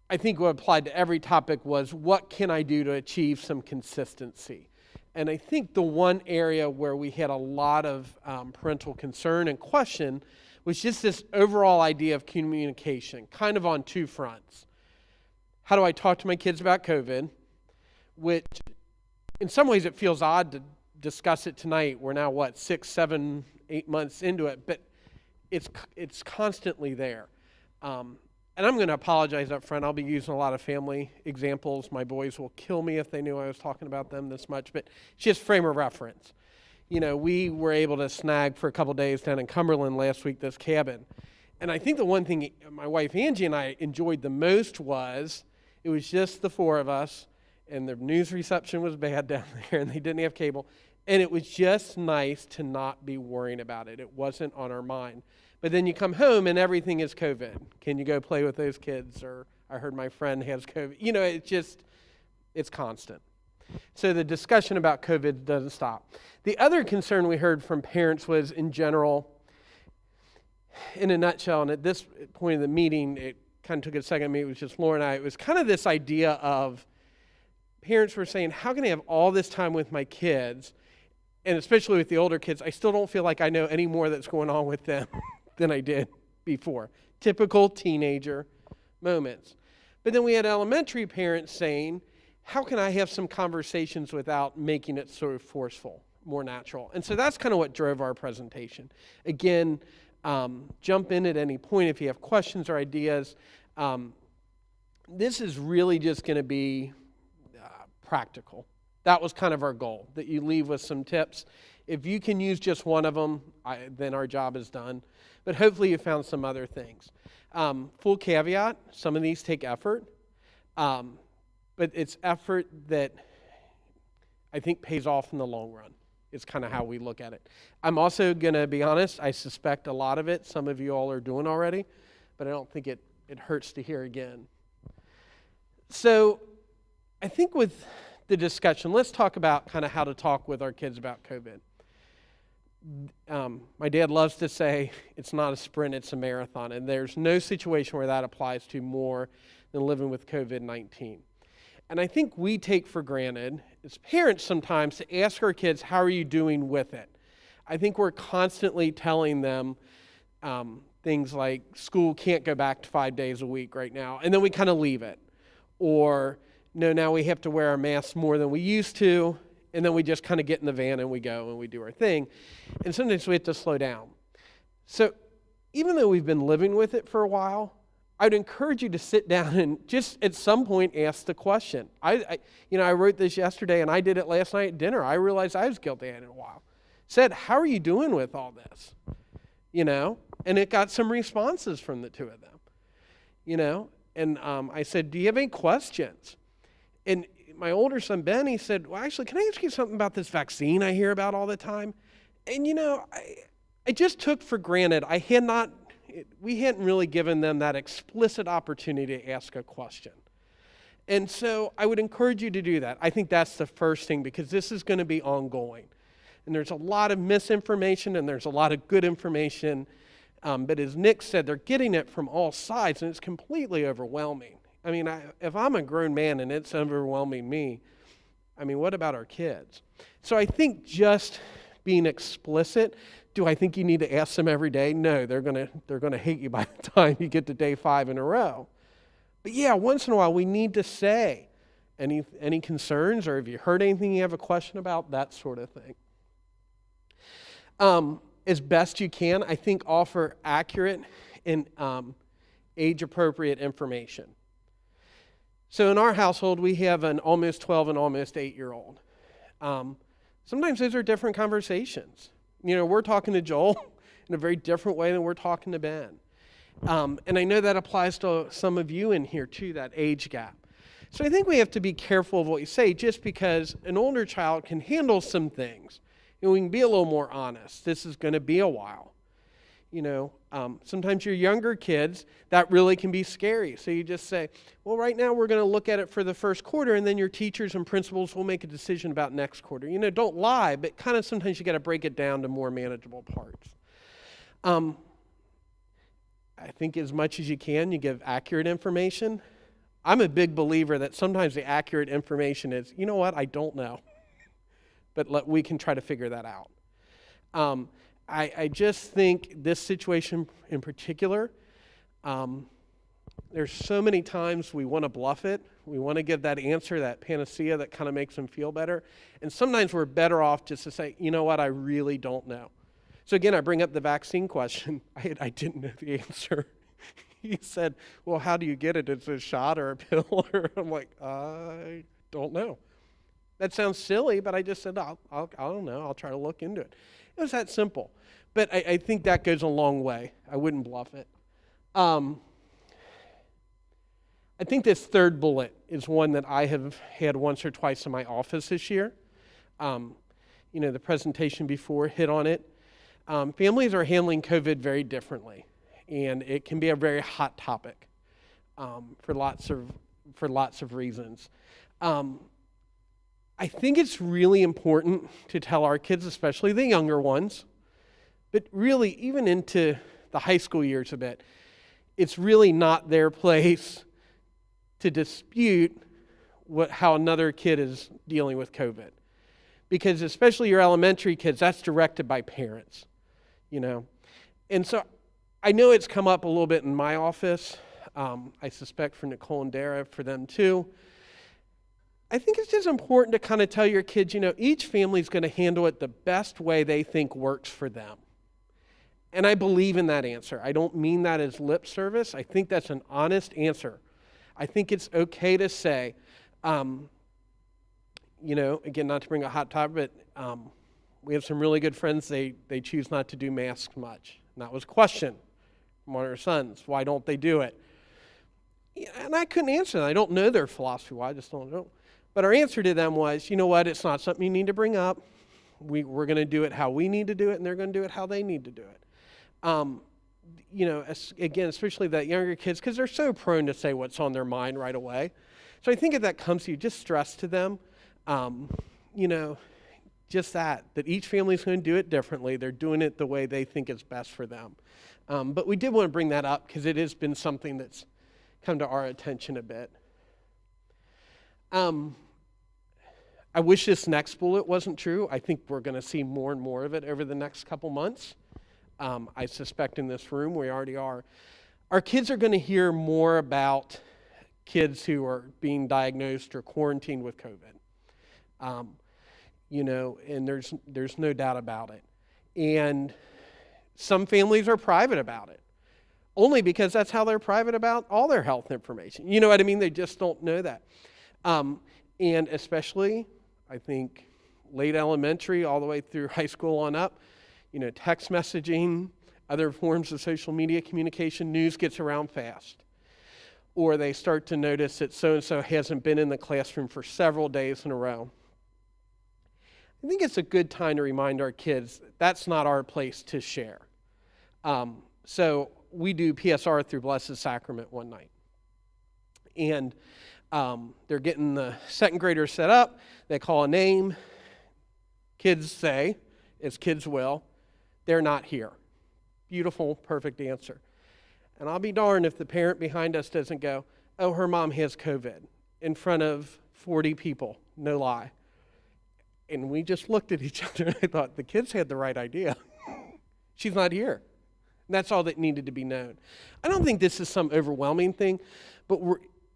I think what applied to every topic was, what can I do to achieve some consistency? And I think the one area where we had a lot of parental concern and question was just this overall idea of communication, kind of on two fronts. How do I talk to my kids about COVID? Which, in some ways, it feels odd to discuss it tonight. We're now, 6, 7, 8 months into it, but it's constantly there. And I'm going to apologize up front. I'll be using a lot of family examples. My boys will kill me if they knew I was talking about them this much, but it's just frame of reference. You know, we were able to snag for a couple days down in Cumberland last week this cabin. And I think the one thing my wife Angie and I enjoyed the most was it was just the 4 of us, and the news reception was bad down there, and they didn't have cable. And it was just nice to not be worrying about it. It wasn't on our mind. But then you come home and everything is COVID. Can you go play with those kids? Or I heard my friend has COVID. You know, it's constant. So the discussion about COVID doesn't stop. The other concern we heard from parents was, in general, in a nutshell, and at this point of the meeting, it kind of took a second meet, it was just Laura and I. It was kind of this idea of parents were saying, how can I have all this time with my kids? And especially with the older kids, I still don't feel like I know any more that's going on with them than I did before. Typical teenager moments. But then we had elementary parents saying, how can I have some conversations without making it sort of forceful, more natural? And so that's kind of what drove our presentation. Again, jump in at any point if you have questions or ideas. This is really just going to be practical. That was kind of our goal, that you leave with some tips. If you can use just one of them, then our job is done. But hopefully you found some other things. Full caveat, some of these take effort. But it's effort that I think pays off in the long run. It's kind of how we look at it. I'm also going to be honest, I suspect a lot of it, some of you all are doing already, but I don't think it hurts to hear again. So I think with the discussion, let's talk about kind of how to talk with our kids about COVID. My dad loves to say it's not a sprint, it's a marathon, and there's no situation where that applies to more than living with COVID-19. And I think we take for granted, as parents sometimes, to ask our kids, how are you doing with it? I think we're constantly telling them things like, school can't go back to 5 days a week right now, and then we kind of leave it. Or, no, now we have to wear our masks more than we used to, and then we just kind of get in the van and we go and we do our thing. And sometimes we have to slow down. So even though we've been living with it for a while, I'd encourage you to sit down and just at some point ask the question. I wrote this yesterday and I did it last night at dinner. I realized I was guilty at it in a while. Said, how are you doing with all this? And it got some responses from the two of them. And I said, do you have any questions? And my older son, Ben, he said, well, actually, can I ask you something about this vaccine I hear about all the time? And, I just took for granted we hadn't really given them that explicit opportunity to ask a question. And so I would encourage you to do that. I think that's the first thing, because this is going to be ongoing. And there's a lot of misinformation and there's a lot of good information. But as Nick said, they're getting it from all sides, and it's completely overwhelming. I mean, if I'm a grown man and it's overwhelming me, what about our kids? So I think just being explicit. Do I think you need to ask them every day? No, they're gonna hate you by the time you get to day 5 in a row. But yeah, once in a while we need to say any concerns, or if you heard anything you have a question about, that sort of thing. As best you can, I think offer accurate and age-appropriate information. So in our household, we have an almost 12 and almost 8-year-old. Sometimes those are different conversations. We're talking to Joel in a very different way than we're talking to Ben. And I know that applies to some of you in here too, that age gap. So I think we have to be careful of what we say, just because an older child can handle some things. We can be a little more honest. This is going to be a while. Sometimes your younger kids, that really can be scary. So you just say, well, right now we're going to look at it for the first quarter, and then your teachers and principals will make a decision about next quarter. Don't lie, but kind of sometimes you got to break it down to more manageable parts. I think as much as you can, you give accurate information. I'm a big believer that sometimes the accurate information is, you know what, I don't know. But we can try to figure that out. I just think this situation in particular, there's so many times we want to bluff it. We want to give that answer, that panacea that kind of makes them feel better. And sometimes we're better off just to say, you know what, I really don't know. So again, I bring up the vaccine question. I didn't know the answer. He said, well, how do you get it? It's a shot or a pill? I'm like, I don't know. That sounds silly, but I just said, I don't know. I'll try to look into it. It was that simple. But I think that goes a long way. I wouldn't bluff it. I think this third bullet is one that I have had once or twice in my office this year. The presentation before hit on it. Families are handling COVID very differently, and it can be a very hot topic for lots of reasons. I think it's really important to tell our kids, especially the younger ones, but really even into the high school years a bit, it's really not their place to dispute how another kid is dealing with COVID. Because especially your elementary kids, that's directed by parents, you know. And so I know it's come up a little bit in my office. I suspect for Nicole and Dara, for them too. I think it's just important to kind of tell your kids, you know, each family is going to handle it the best way they think works for them. And I believe in that answer. I don't mean that as lip service. I think that's an honest answer. I think it's okay to say, you know, again, not to bring a hot topic, but we have some really good friends. They choose not to do masks much. And that was a question from one of our sons. Why don't they do it? Yeah, and I couldn't answer that. I don't know their philosophy. Why? I just don't know. But our answer to them was, you know what? It's not something you need to bring up. We're going to do it how we need to do it, and they're going to do it how they need to do it. You know, again, especially that younger kids, because they're so prone to say what's on their mind right away. So I think if that comes to you, just stress to them, you know, just that each family is going to do it differently. They're doing it the way they think is best for them. But we did want to bring that up because it has been something that's come to our attention a bit. I wish this next bullet wasn't true. I think we're going to see more and more of it over the next couple months. I suspect in this room we already are. Our kids are going to hear more about kids who are being diagnosed or quarantined with COVID. You know, and there's no doubt about it. And some families are private about it, only because that's how they're private about all their health information. You know what I mean? They just don't know that. And especially, I think, late elementary all the way through high school on up, you know, text messaging, other forms of social media communication, news gets around fast. Or they start to notice that so-and-so hasn't been in the classroom for several days in a row. I think it's a good time to remind our kids that's not our place to share. So we do PSR through Blessed Sacrament one night. And they're getting the second graders set up. They call a name. Kids say, as kids will, they're not here. Beautiful, perfect answer. And I'll be darned if the parent behind us doesn't go, oh, her mom has COVID in front of 40 people, no lie. And we just looked at each other and I thought, the kids had the right idea. She's not here. And that's all that needed to be known. I don't think this is some overwhelming thing, but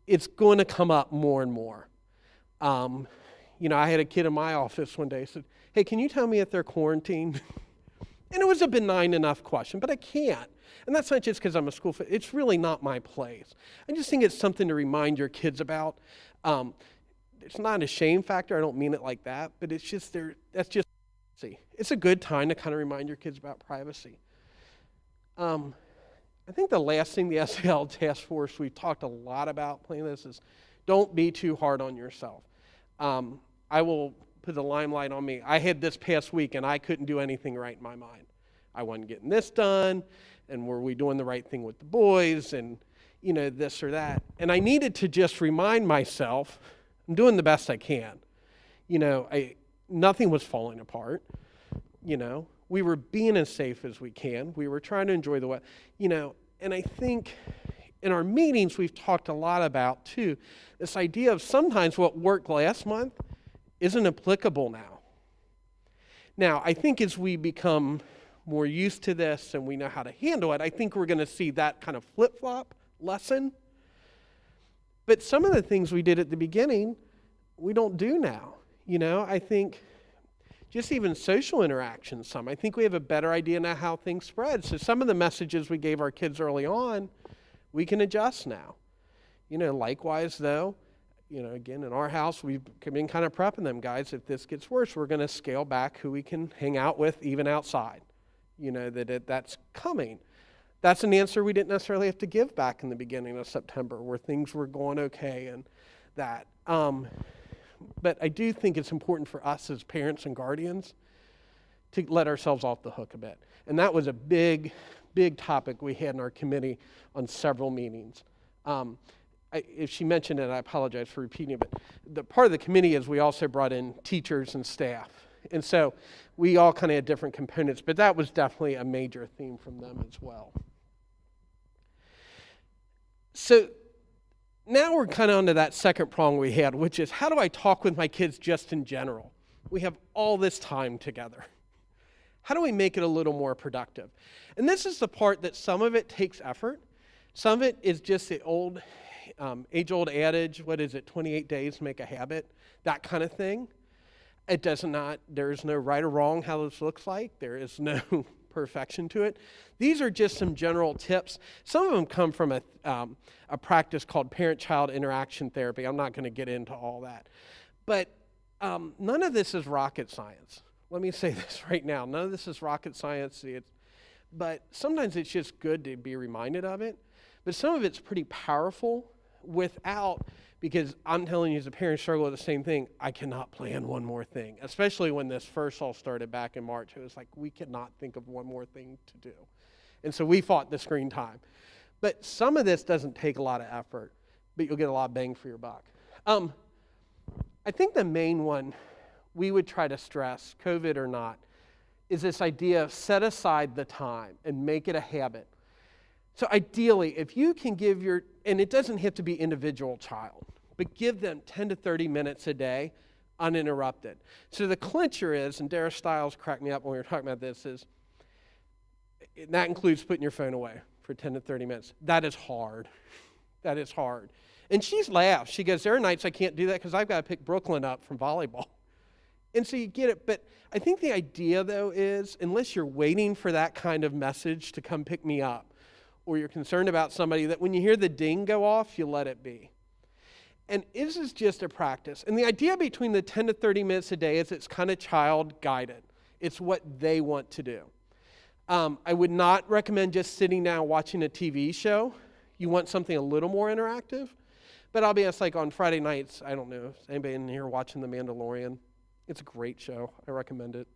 it's going to come up more and more. You know, I had a kid in my office one day said, hey, can you tell me if they're quarantined? And it was a benign enough question, but I can't. And that's not just because I'm a school, it's really not my place. I just think it's something to remind your kids about. It's not a shame factor, I don't mean it like that, but it's just that's just, it's a good time to kind of remind your kids about privacy. I think the last thing the SAL task force, we've talked a lot about playing this, is don't be too hard on yourself. I will put the limelight on me. I had this past week and I couldn't do anything right in my mind. I wasn't getting this done, and were we doing the right thing with the boys, and you know, this or that. And I needed to just remind myself, I'm doing the best I can. You know, nothing was falling apart. You know, we were being as safe as we can. We were trying to enjoy the weather. You know, and I think in our meetings we've talked a lot about too, this idea of sometimes what worked last month isn't applicable now. Now, I think as we become more used to this and we know how to handle it, I think we're going to see that kind of flip-flop lesson. But some of the things we did at the beginning, we don't do now. You know, I think just even social interactions, I think we have a better idea now how things spread. So some of the messages we gave our kids early on, we can adjust now. You know, likewise though, you know, again, in our house, we've been kind of prepping them, guys, if this gets worse, we're going to scale back who we can hang out with even outside. You know, that's coming. That's an answer we didn't necessarily have to give back in the beginning of September, where things were going okay and that. But I do think it's important for us as parents and guardians to let ourselves off the hook a bit. And that was a big, big topic we had in our committee on several meetings. If she mentioned it, I apologize for repeating it, but the part of the committee is we also brought in teachers and staff. And so we all kind of had different components, but that was definitely a major theme from them as well. So now we're kind of onto that second prong we had, which is how do I talk with my kids just in general? We have all this time together. How do we make it a little more productive? And this is the part that some of it takes effort. Some of it is just the old, age-old adage, what is it, 28 days to make a habit, that kind of thing. It does not, there is no right or wrong how this looks like. There is no perfection to it. These are just some general tips. Some of them come from a practice called parent-child interaction therapy. I'm not going to get into all that. But none of this is rocket science. Let me say this right now. None of this is rocket science. But sometimes it's just good to be reminded of it. But some of it's pretty powerful without, because I'm telling you as a parent struggle with the same thing, I cannot plan one more thing. Especially when this first all started back in March. It was like, we cannot think of one more thing to do. And so we fought the screen time. But some of this doesn't take a lot of effort, but you'll get a lot of bang for your buck. I think the main one we would try to stress, COVID or not, is this idea of set aside the time and make it a habit. So ideally, if you can give and it doesn't have to be individual child, but give them 10 to 30 minutes a day uninterrupted. So the clincher is, and Dara Stiles cracked me up when we were talking about this, is that includes putting your phone away for 10 to 30 minutes. That is hard. That is hard. And she's laughed. She goes, there are nights I can't do that because I've got to pick Brooklyn up from volleyball. And so you get it. But I think the idea, though, is unless you're waiting for that kind of message to come pick me up, or you're concerned about somebody, that when you hear the ding go off, you let it be. And this is just a practice. And the idea between the 10 to 30 minutes a day is it's kind of child-guided. It's what they want to do. I would not recommend just sitting down watching a TV show. You want something a little more interactive. But I'll be honest, like on Friday nights, I don't know, is anybody in here watching The Mandalorian? It's a great show. I recommend it.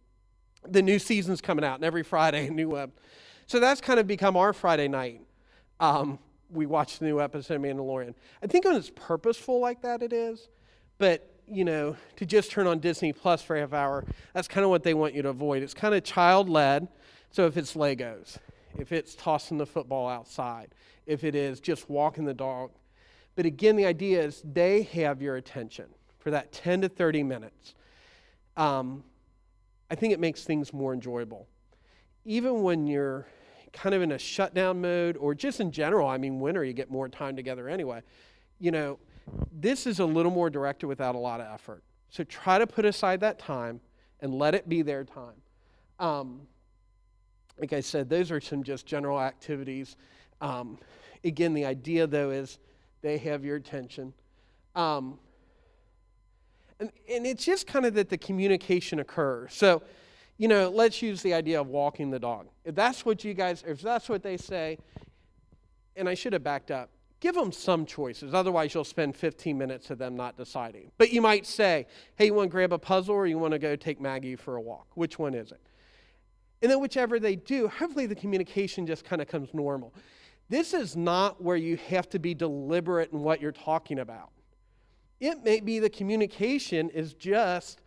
The new season's coming out, and every Friday, a new web. So that's kind of become our Friday night. We watch the new episode of Mandalorian. I think when it's purposeful like that, it is. But, to just turn on Disney Plus for a half hour, that's kind of what they want you to avoid. It's kind of child-led. So if it's Legos, if it's tossing the football outside, if it is just walking the dog. But again, the idea is they have your attention for that 10 to 30 minutes. I think it makes things more enjoyable. Even when you're kind of in a shutdown mode, or just in general, winter, you get more time together anyway. This is a little more directed without a lot of effort. So try to put aside that time and let it be their time. Like I said, those are some just general activities. Again, the idea, though, is they have your attention. And it's just kind of that the communication occurs. So, let's use the idea of walking the dog. If that's what they say, and I should have backed up, give them some choices. Otherwise, you'll spend 15 minutes of them not deciding. But you might say, hey, you want to grab a puzzle or you want to go take Maggie for a walk? Which one is it? And then whichever they do, hopefully the communication just kind of comes normal. This is not where you have to be deliberate in what you're talking about. It may be the communication is just,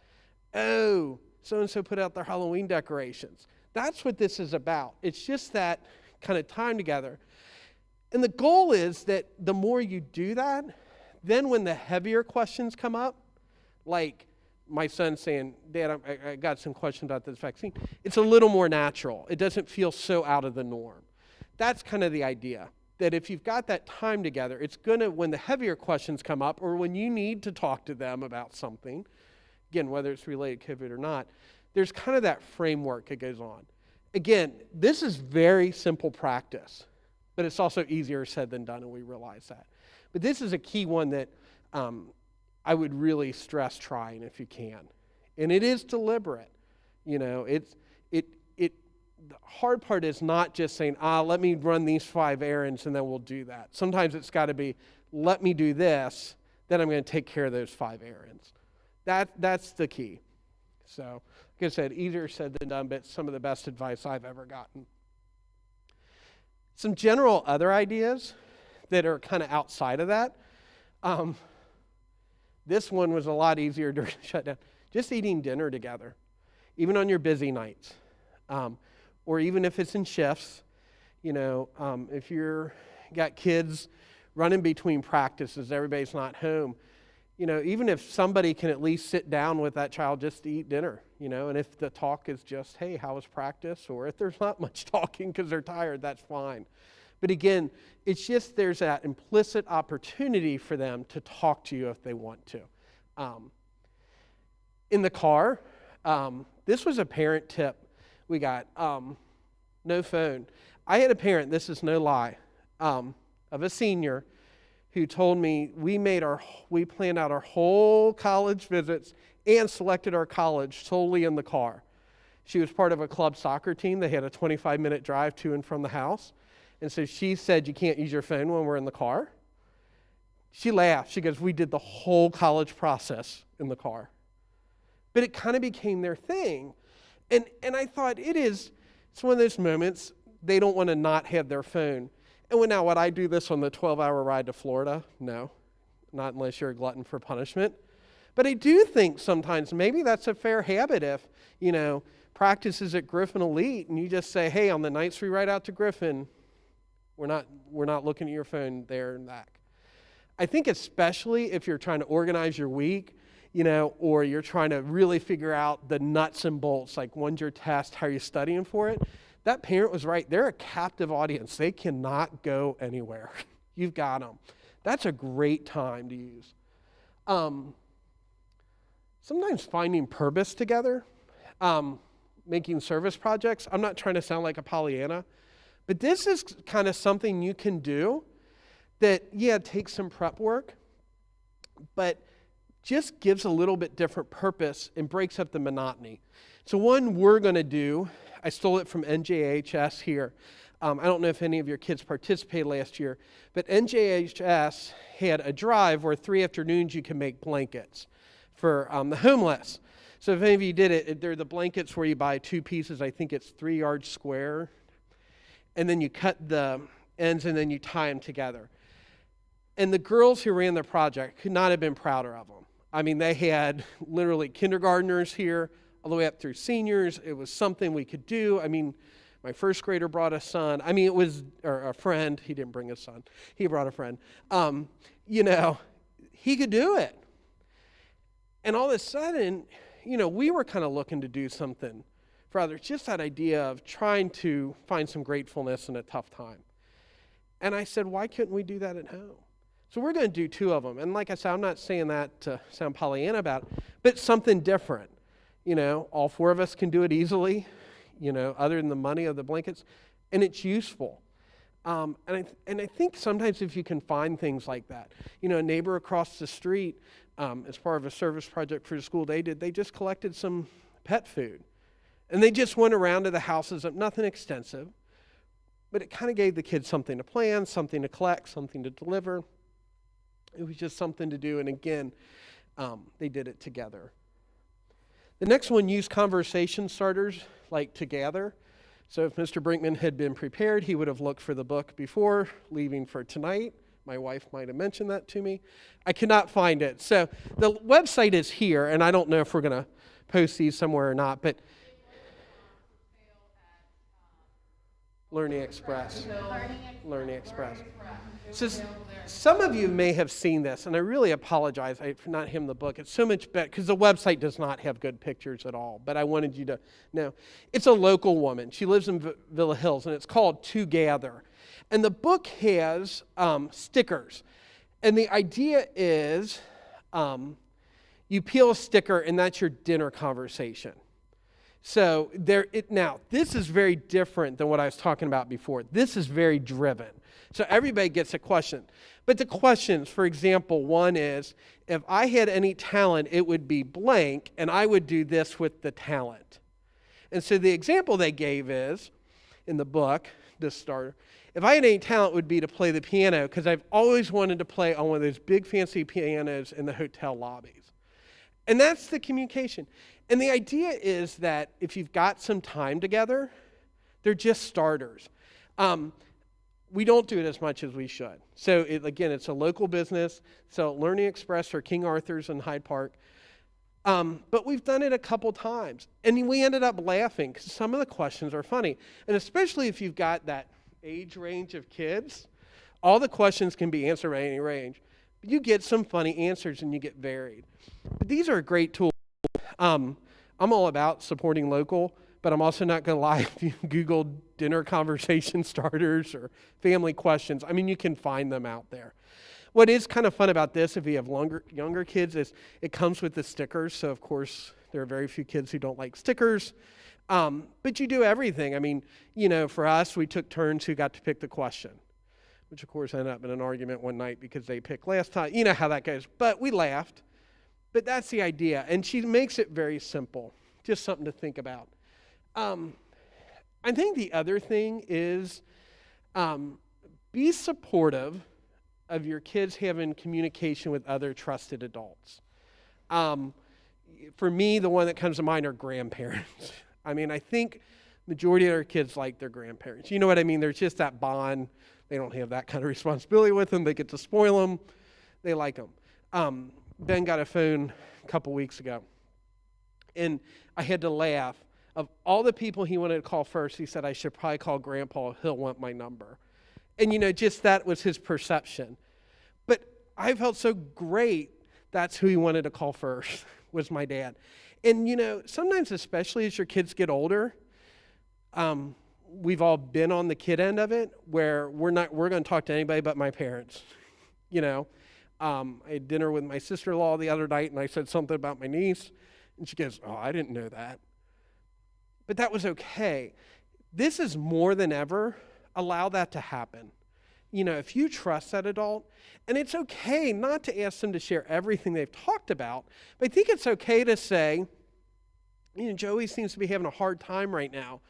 oh, so-and-so put out their Halloween decorations. That's what this is about. It's just that kind of time together. And the goal is that the more you do that, then when the heavier questions come up, like my son saying, Dad, I got some questions about this vaccine, it's a little more natural. It doesn't feel so out of the norm. That's kind of the idea, that if you've got that time together, it's going to, when the heavier questions come up, or when you need to talk to them about something, again, whether it's related to COVID or not, there's kind of that framework that goes on. Again, this is very simple practice, but it's also easier said than done, and we realize that. But this is a key one that I would really stress trying if you can. And it is deliberate. The hard part is not just saying, let me run these 5 errands and then we'll do that. Sometimes it's got to be, let me do this, then I'm going to take care of those 5 errands. That's the key. So, like I said, easier said than done, but some of the best advice I've ever gotten. Some general other ideas that are kind of outside of that. This one was a lot easier during the shutdown. Just eating dinner together, even on your busy nights. Or even if it's in shifts, if you're got kids running between practices, everybody's not home. Even if somebody can at least sit down with that child just to eat dinner, and if the talk is just, hey, how was practice? Or if there's not much talking because they're tired, that's fine. But again, it's just there's that implicit opportunity for them to talk to you if they want to. In the car, this was a parent tip we got, no phone. I had a parent, this is no lie, of a senior who told me we planned out our whole college visits and selected our college solely in the car. She was part of a club soccer team. They had a 25-minute drive to and from the house. And so she said, you can't use your phone when we're in the car. She laughed. She goes, we did the whole college process in the car. But it kind of became their thing. And I thought it's one of those moments, they don't want to not have their phone. And now, would I do this on the 12-hour ride to Florida? No, not unless you're a glutton for punishment. But I do think sometimes maybe that's a fair habit if, practice is at Griffin Elite and you just say, hey, on the nights we ride out to Griffin, we're not looking at your phone there and back. I think especially if you're trying to organize your week, or you're trying to really figure out the nuts and bolts, like when's your test, how are you studying for it? That parent was right. They're a captive audience. They cannot go anywhere. You've got them. That's a great time to use. Sometimes finding purpose together, making service projects. I'm not trying to sound like a Pollyanna, but this is kind of something you can do that, takes some prep work, but just gives a little bit different purpose and breaks up the monotony. So one we're going to do, I stole it from NJHS here. I don't know if any of your kids participated last year, but NJHS had a drive where 3 afternoons you can make blankets for the homeless. So if any of you did it, they're the blankets where you buy 2 pieces, I think it's 3 yards square, and then you cut the ends and then you tie them together. And the girls who ran the project could not have been prouder of them. I mean, they had literally kindergartners here, all the way up through seniors. It was something we could do. I mean, my first grader brought a son. I mean, or a friend. He didn't bring a son. He brought a friend. He could do it. And all of a sudden, we were kind of looking to do something for others. Just that idea of trying to find some gratefulness in a tough time. And I said, why couldn't we do that at home? So we're going to do 2 of them. And like I said, I'm not saying that to sound Pollyanna about it, but something different. All 4 of us can do it easily, other than the money of the blankets, and it's useful. And I think sometimes if you can find things like that, a neighbor across the street, as part of a service project for the school they just collected some pet food. And they just went around to the houses, nothing extensive, but it kind of gave the kids something to plan, something to collect, something to deliver. It was just something to do, and again, they did it together. The next one used conversation starters, like to gather. So if Mr. Brinkman had been prepared, he would have looked for the book before leaving for tonight. My wife might have mentioned that to me. I could not find it. So the website is here, and I don't know if we're going to post these somewhere or not, but Learning Express. Learning Express. So some of you may have seen this, and I really apologize for not having the book. It's so much better, because the website does not have good pictures at all, but I wanted you to know. It's a local woman. She lives in Villa Hills, and it's called To Gather. And the book has stickers. And the idea is you peel a sticker, and that's your dinner conversation. So now, this is very different than what I was talking about before. This is very driven. So everybody gets a question. But the questions, for example, one is, if I had any talent, it would be blank, and I would do this with the talent. And so the example they gave is, in the book, this starter, if I had any talent, it would be to play the piano, because I've always wanted to play on one of those big fancy pianos in the hotel lobbies. And that's the communication. And the idea is that if you've got some time together, they're just starters. We don't do it as much as we should. So again, it's a local business. So Learning Express or King Arthur's in Hyde Park. But we've done it a couple times. And we ended up laughing because some of the questions are funny. And especially if you've got that age range of kids, All the questions can be answered by any range. But you get some funny answers and you get varied. But these are a great tool. I'm all about supporting local, but I'm also not going to lie. If you Google dinner conversation starters or family questions, I mean, you can find them out there. What is kind of fun about this, if you have younger kids, is it comes with the stickers. So, of course, there are very few kids who don't like stickers. But you do everything. I mean, you know, for us, we took turns who got to pick the question, which, of course, ended up in an argument one night because they picked last time. You know how that goes. But we laughed. But that's the idea. And she makes it very simple, just something to think about. I think the other thing is be supportive of your kids having communication with other trusted adults. For me, the one that comes to mind are grandparents. I mean, I think majority of our kids like their grandparents. You know what I mean? There's just that bond. They don't have that kind of responsibility with them. They get to spoil them. They like them. Ben got a phone a couple weeks ago, and I had to laugh. Of all the people he wanted to call first, he said, I should probably call Grandpa. He'll want my number. And, you know, just that was his perception. But I felt so great that's who he wanted to call first, was my dad. And, you know, sometimes, especially as your kids get older, we've all been on the kid end of it, where we're going to talk to anybody but my parents, you know. I had dinner with my sister-in-law the other night, and I said something about my niece, and she goes, oh, I didn't know that. But that was okay. This is more than ever, allow that to happen. You know, if you trust that adult, and it's okay not to ask them to share everything they've talked about, but I think it's okay to say, you know, Joey seems to be having a hard time right now.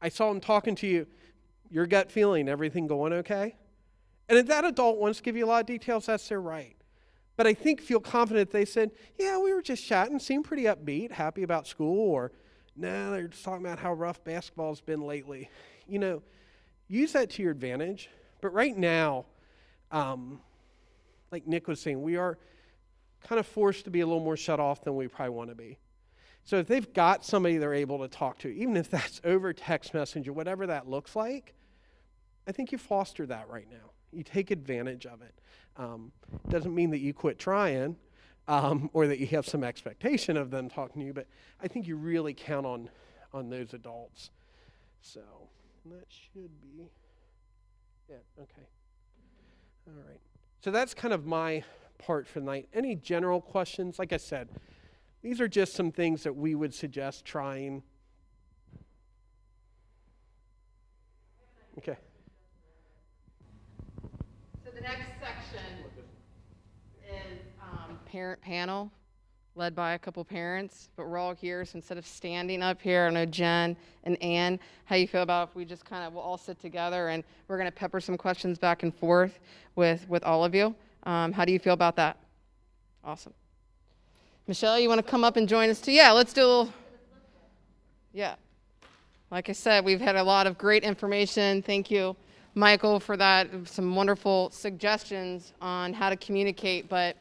I saw him talking to you. Your gut feeling, everything going okay? And if that adult wants to give you a lot of details, that's their right. But I think feel confident they said, yeah, we were just chatting, seemed pretty upbeat, happy about school, or no, they're just talking about how rough basketball's been lately. You know, use that to your advantage. But right now, like Nick was saying, we are kind of forced to be a little more shut off than we probably want to be. So if they've got somebody they're able to talk to, even if that's over text message or whatever that looks like, I think you foster that right now. You take advantage of it. Doesn't mean that you quit trying or that you have some expectation of them talking to you, but I think you really count on those adults. So that should be it. Okay. All right. So that's kind of my part for tonight. Any general questions? Like I said, these are just some things that we would suggest trying. Okay. So the next section is parent panel, led by a couple parents, but we're all here, so instead of standing up here, I know Jen and Ann, how you feel about if we just kind of, we'll all sit together and we're going to pepper some questions back and forth with all of you. How do you feel about that? Awesome. Michelle, you want to come up and join us too? Yeah, let's do a little, yeah. Like I said, we've had a lot of great information. Thank you, Michael, for that. Some wonderful suggestions on how to communicate. But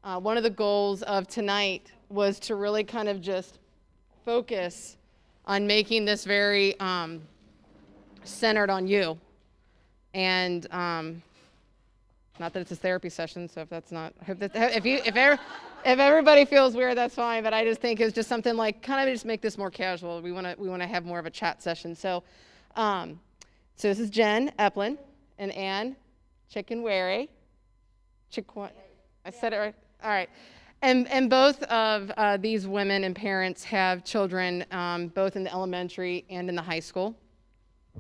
one of the goals of tonight was to really kind of just focus on making this very centered on you. And not that it's a therapy session, so if that's not, if everybody feels weird, that's fine. But I just think it's just something like kind of just make this more casual. We want to have more of a chat session. So, so this is Jen Eplin and Ann Chickenwary. I said it right. All right. And both of these women and parents have children both in the elementary and in the high school.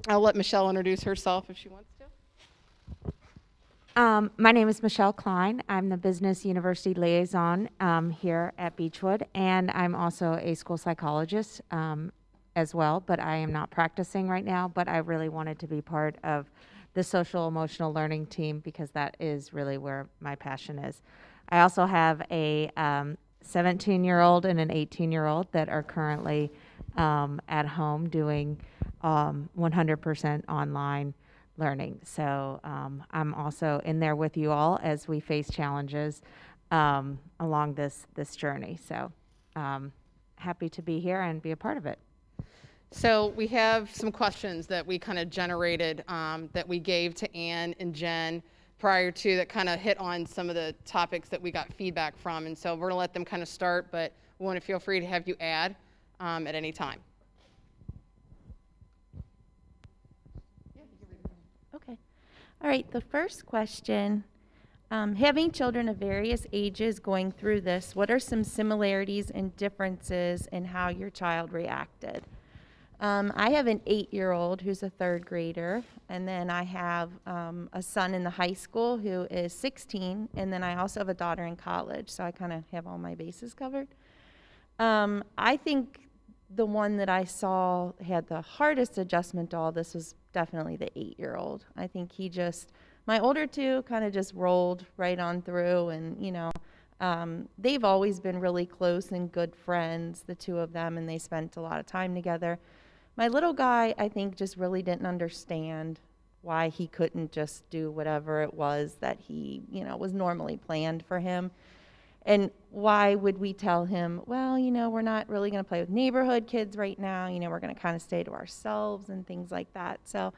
I'll let Michelle introduce herself if she wants to. My name is Michelle Klein. I'm the Business University Liaison here at Beechwood, and I'm also a school psychologist as well, but I am not practicing right now, but I really wanted to be part of the social emotional learning team because that is really where my passion is. I also have a 17-year-old and an 18-year-old that are currently at home doing 100% online learning. So I'm also in there with you all as we face challenges along this journey. So happy to be here and be a part of it. So we have some questions that we kind of generated that we gave to Ann and Jen prior to that kind of hit on some of the topics that we got feedback from. And so we're going to let them kind of start, but we want to feel free to have you add at any time. Okay. All right, the first question, having children of various ages going through this, what are some similarities and differences in how your child reacted? I have an 8-year-old who's a 3rd grader, and then I have a son in the high school who is 16, and then I also have a daughter in college, so I kind of have all my bases covered. I think the one that I saw had the hardest adjustment to all this was definitely the 8-year-old. I think he just, my older two kind of just rolled right on through, and, you know, they've always been really close and good friends, the two of them, and they spent a lot of time together. My little guy, I think, just really didn't understand why he couldn't just do whatever it was that he, you know, was normally planned for him. And why would we tell him, well, you know, we're not really going to play with neighborhood kids right now, you know, we're going to kind of stay to ourselves and things like that. So,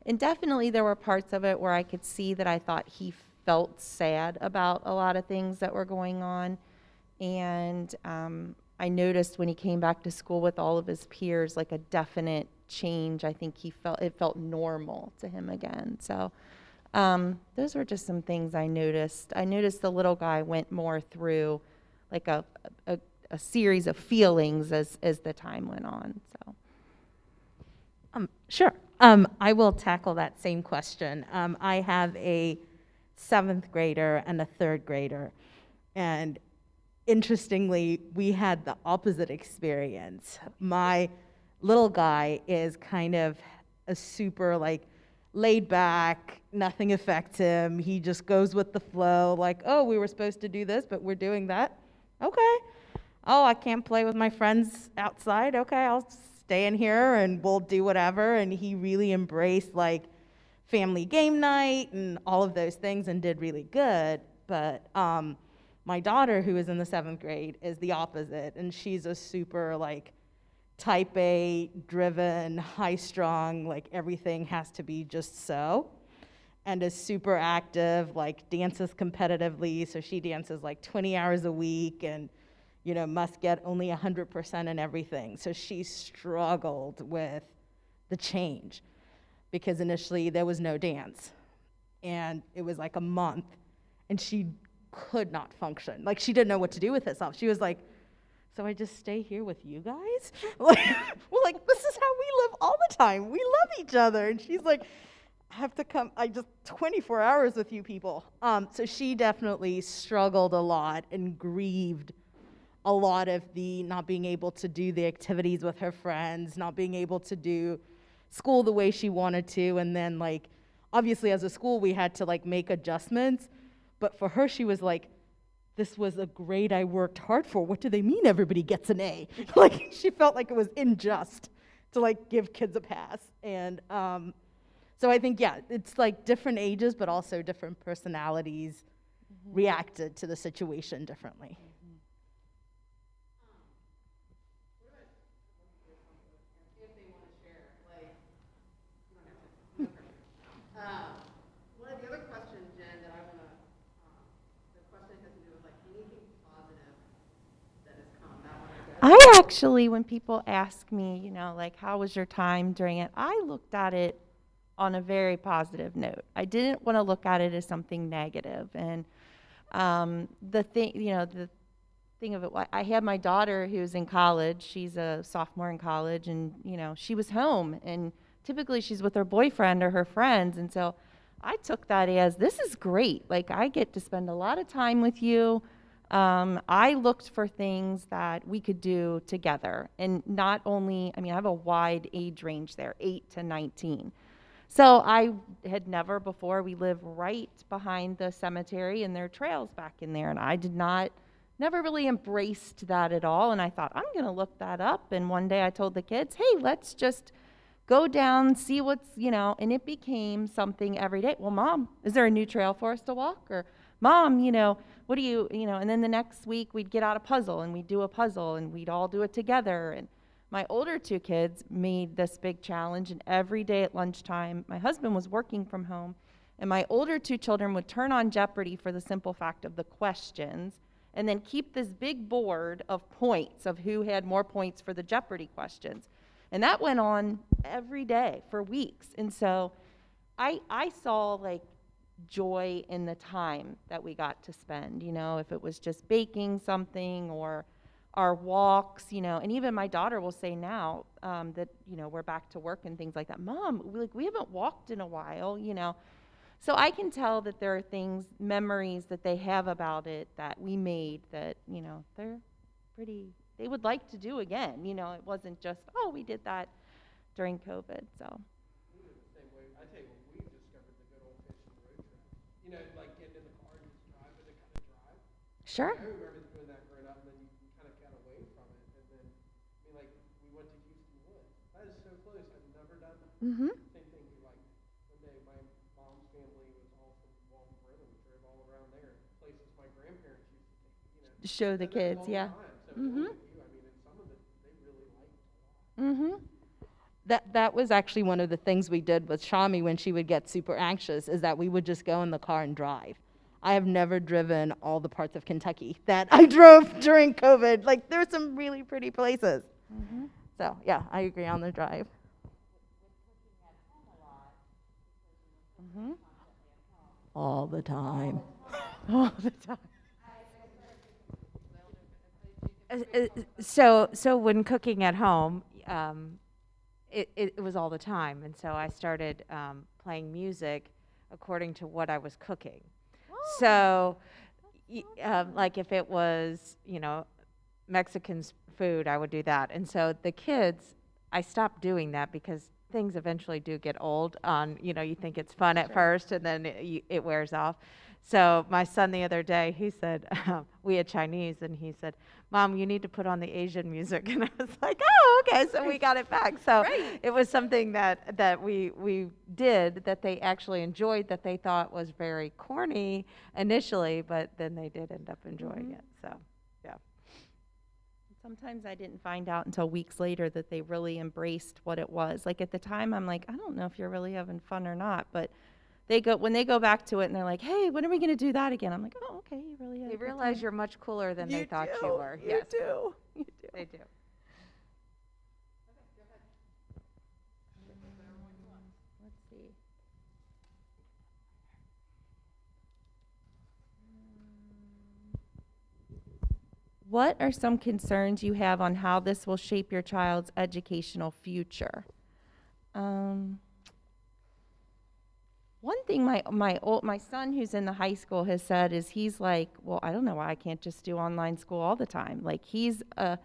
and definitely there were parts of it where I could see that I thought he felt sad about a lot of things that were going on. And I noticed when he came back to school with all of his peers, like a definite change. I think it felt normal to him again. So those were just some things I noticed. I noticed the little guy went more through like a series of feelings as the time went on. So Sure. I will tackle that same question. I have a 7th grader and a 3rd grader, and interestingly, we had the opposite experience. My little guy is kind of a super like laid back, nothing affects him. He just goes with the flow, like, oh, we were supposed to do this, but we're doing that. Okay. Oh, I can't play with my friends outside. Okay, I'll stay in here and we'll do whatever. And he really embraced like family game night and all of those things and did really good. But my daughter, who is in the 7th grade, is the opposite, and she's a super like type A, driven, high-strung, like everything has to be just so, and is super active, like dances competitively, so she dances like 20 hours a week and, you know, must get only 100% in everything. So she struggled with the change because initially there was no dance, and it was like a month, and she could not function. Like, she didn't know what to do with herself. She was like, so I just stay here with you guys? Like, well, like, this is how we live all the time. We love each other. And she's like, I have to come, 24 hours with you people. So she definitely struggled a lot and grieved a lot of the not being able to do the activities with her friends, not being able to do school the way she wanted to. And then, like, obviously as a school, we had to, like, make adjustments. But for her, she was like, this was a grade I worked hard for. What do they mean everybody gets an A? Like, she felt like it was unjust to, like, give kids a pass. And so I think, yeah, it's like different ages, but also different personalities reacted to the situation differently. One of the other questions, Jen, that I want to, the question has to do with like anything positive that has come. That one I actually, when people ask me, you know, like, how was your time during it, I looked at it on a very positive note. I didn't want to look at it as something negative. And the thing, you know, the thing of it, I had my daughter who's in college. She's a sophomore in college, and, you know, she was home, and typically she's with her boyfriend or her friends. And so I took that as, this is great. Like, I get to spend a lot of time with you. I looked for things that we could do together. And not only, I mean, I have a wide age range there, 8 to 19. So I had never before, we live right behind the cemetery, and there are trails back in there. And I never really embraced that at all. And I thought, I'm going to look that up. And one day I told the kids, hey, let's just go down, see what's, you know, and it became something every day. Well, Mom, is there a new trail for us to walk? Or, Mom, you know, what do you know, and then the next week we'd get out a puzzle and we'd do a puzzle and we'd all do it together. And My older two kids made this big challenge, and every day at lunchtime, my husband was working from home, and my older two children would turn on Jeopardy for the simple fact of the questions, and then keep this big board of points of who had more points for the Jeopardy questions. And that went on every day for weeks. And so I saw like joy in the time that we got to spend, you know, if it was just baking something or our walks, you know, and even my daughter will say now that, you know, we're back to work and things like that. Mom, we haven't walked in a while, you know. So I can tell that there are things, memories that they have about it that we made that, you know, they're pretty, they would like to do again. You know, it wasn't just, oh, we did that during COVID, so. We did the same way. I tell you what, we discovered the good old-fashioned road trip. You know, like getting in the car and just driving to kind of drive. Sure. I remember doing that growing up, and then you kind of got away from it. And then, I mean, like, we went to Houston Woods. That is so close. I've never done that. Mm-hmm. Same thing, we like, one day my mom's family was all from Walton Road. We drove all around there, places my grandparents used to take, you know. Show the kids, yeah. So Mhm. with you, I mean, and some of it, they really liked a lot. Mm-hmm. That was actually one of the things we did with Shami when she would get super anxious, is that we would just go in the car and drive. I have never driven all the parts of Kentucky that I drove during COVID. Like, there's some really pretty places. Mm-hmm. So, yeah, I agree on the drive. Mm-hmm. All the time. All the time. So when cooking at home, it was all the time, and so I started playing music according to what I was cooking. So, like if it was, you know, Mexican food, I would do that. And so the kids, I stopped doing that because things eventually do get old. You know, you think it's fun at first, and then it wears off. So my son the other day, he said, we had Chinese, and he said, Mom, you need to put on the Asian music. And I was like, oh, okay, so we got it back. So it was something that we did that they actually enjoyed, that they thought was very corny initially, but then they did end up enjoying it. So, yeah. Sometimes I didn't find out until weeks later that they really embraced what it was. Like at the time, I'm like, I don't know if you're really having fun or not, but when they go back to it and they're like, hey, when are we going to do that again? I'm like, oh, okay, you really have They a good realize time." you're much cooler than they thought you were. You Yes, do. You do. they do. Let's see. What are some concerns you have on how this will shape your child's educational future? One thing my son who's in the high school has said is he's like, well, I don't know why I can't just do online school all the time. Like he's a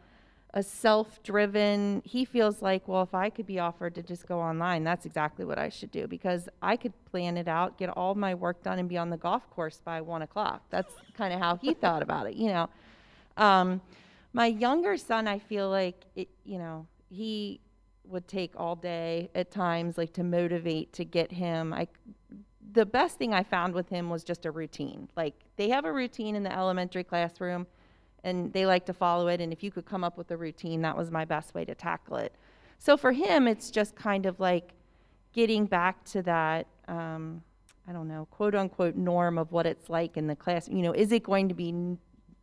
self-driven, he feels like, well, if I could be offered to just go online, that's exactly what I should do because I could plan it out, get all my work done and be on the golf course by 1 o'clock. That's kind of how he thought about it, you know. My younger son, I feel like, you know, he would take all day at times, like to motivate, to get him. The best thing I found with him was just a routine. Like they have a routine in the elementary classroom and they like to follow it. And if you could come up with a routine, that was my best way to tackle it. So for him, it's just kind of like getting back to that, I don't know, quote unquote norm of what it's like in the class. You know, is it going to be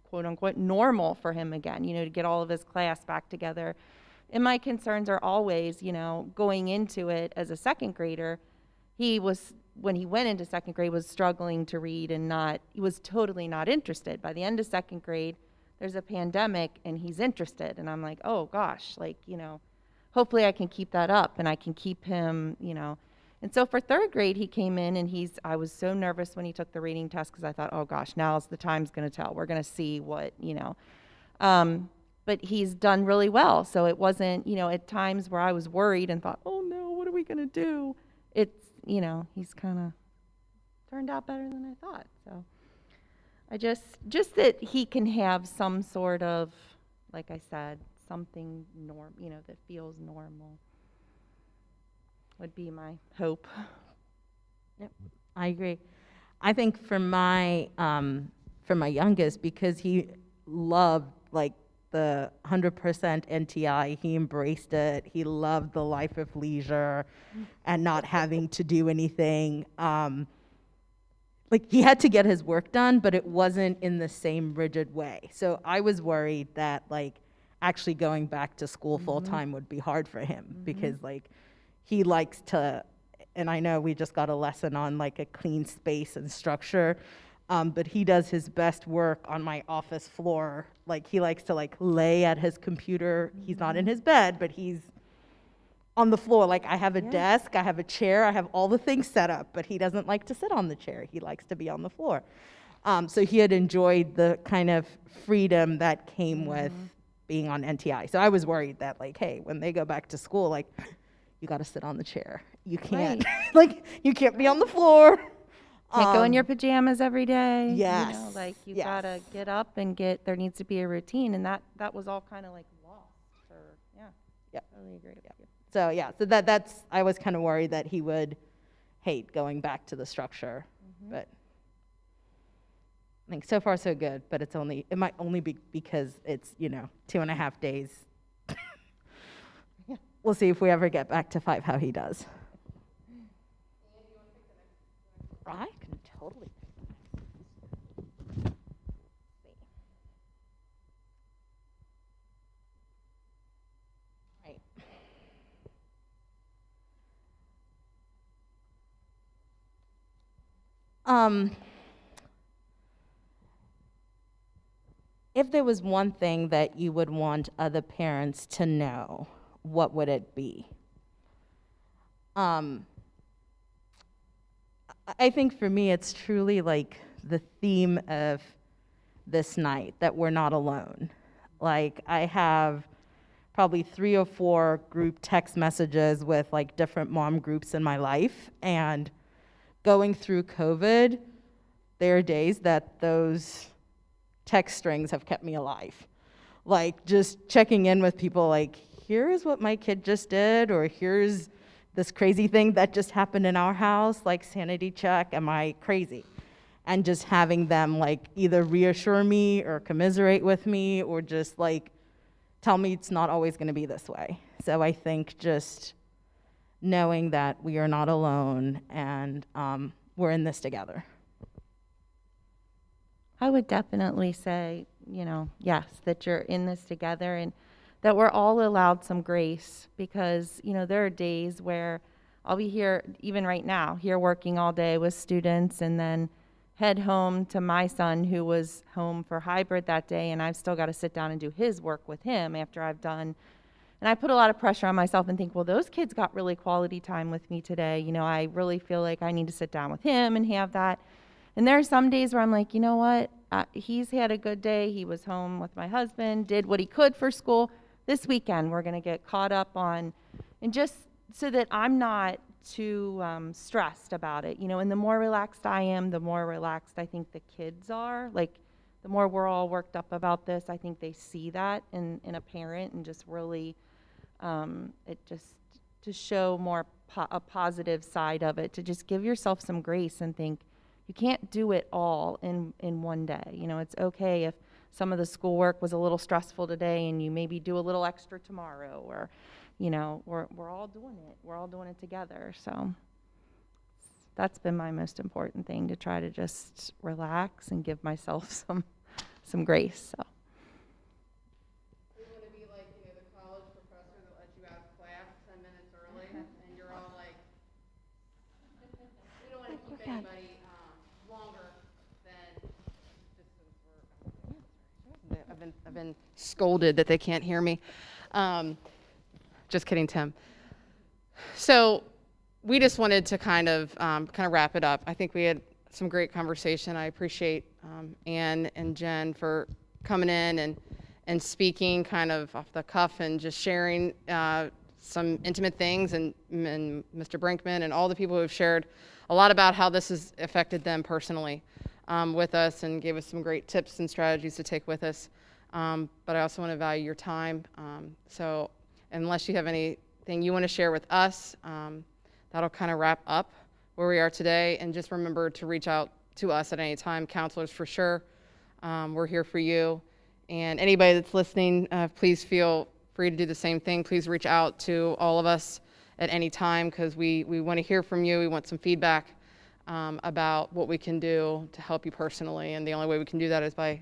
quote unquote normal for him again, you know, to get all of his class back together? And my concerns are always, you know, going into it as a second grader, when he went into second grade, was struggling to read and he was totally not interested. By the end of second grade, there's a pandemic and he's interested. And I'm like, oh gosh, like, you know, hopefully I can keep that up and I can keep him, you know. And so for third grade, he came in and I was so nervous when he took the reading test because I thought, oh gosh, now's the time's going to tell. We're going to see what, you know. But he's done really well. So it wasn't, you know, at times where I was worried and thought, oh no, what are we going to do? It's, you know, he's kind of turned out better than I thought. So I just that he can have some sort of, like I said, something you know, that feels normal would be my hope. Yep, I agree. I think for my youngest, because he loved like the 100% NTI. He embraced it. He loved the life of leisure and not having to do anything. Like he had to get his work done, but it wasn't in the same rigid way. So I was worried that like actually going back to school full time would be hard for him because like he likes to, and I know we just got a lesson on like a clean space and structure, but he does his best work on my office floor. Like he likes to like lay at his computer. He's not in his bed, but he's on the floor. Like I have a desk, I have a chair, I have all the things set up, but he doesn't like to sit on the chair. He likes to be on the floor. So he had enjoyed the kind of freedom that came with being on NTI. So I was worried that like, hey, when they go back to school, like you got to sit on the chair. You can't, like you can't be on the floor. Can't go in your pajamas every day. Yes, You know, like you yes. gotta get up and there needs to be a routine, and that was all kind of like lost for, yeah. Yep. Totally agree with you. So yeah, so that's, I was kind of worried that he would hate going back to the structure, but I think so far so good, but it might only be because it's, 2.5 days. We'll see if we ever get back to 5, how he does. I can totally. Right. If there was one thing that you would want other parents to know, what would it be? I think for me, it's truly like the theme of this night, that we're not alone. Like I have probably 3 or 4 group text messages with like different mom groups in my life, and going through COVID, there are days that those text strings have kept me alive. Like just checking in with people like, here's what my kid just did, or here's this crazy thing that just happened in our house, like sanity check, am I crazy? And just having them like either reassure me or commiserate with me or just like tell me it's not always gonna be this way. So I think just knowing that we are not alone and we're in this together. I would definitely say, yes, that you're in this together and that we're all allowed some grace, because, there are days where I'll be here, even right now, here working all day with students and then head home to my son who was home for hybrid that day, and I've still got to sit down and do his work with him after I've done. And I put a lot of pressure on myself and think, well, those kids got really quality time with me today. I really feel like I need to sit down with him and have that. And there are some days where I'm like, you know what? He's had a good day. He was home with my husband, did what he could for school. This weekend, we're going to get caught up on, and just so that I'm not too stressed about it, and the more relaxed I am, the more relaxed I think the kids are. Like, the more we're all worked up about this, I think they see that in a parent, and just really, it just to show more a positive side of it, to just give yourself some grace and think, you can't do it all in one day. It's okay if some of the schoolwork was a little stressful today and you maybe do a little extra tomorrow, or, we're all doing it. We're all doing it together. So that's been my most important thing, to try to just relax and give myself some grace. So. You want to be like, the college professor that lets you out of class 10 minutes early, and you're all like, we don't want to keep anybody longer than just I've been scolded that they can't hear me. Just kidding, Tim. So we just wanted to kind of wrap it up. I think we had some great conversation. I appreciate Ann and Jen for coming in and speaking kind of off the cuff and just sharing some intimate things, and Mr. Brinkman and all the people who have shared a lot about how this has affected them personally with us, and gave us some great tips and strategies to take with us. But I also want to value your time. So unless you have anything you want to share with us, that'll kind of wrap up where we are today. And just remember to reach out to us at any time, counselors for sure. We're here for you. And anybody that's listening, please feel free to do the same thing. Please reach out to all of us at any time because we want to hear from you. We want some feedback about what we can do to help you personally. And the only way we can do that is by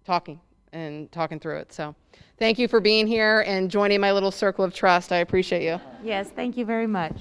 talking through it. So thank you for being here and joining my little circle of trust. I appreciate you. Yes, thank you very much.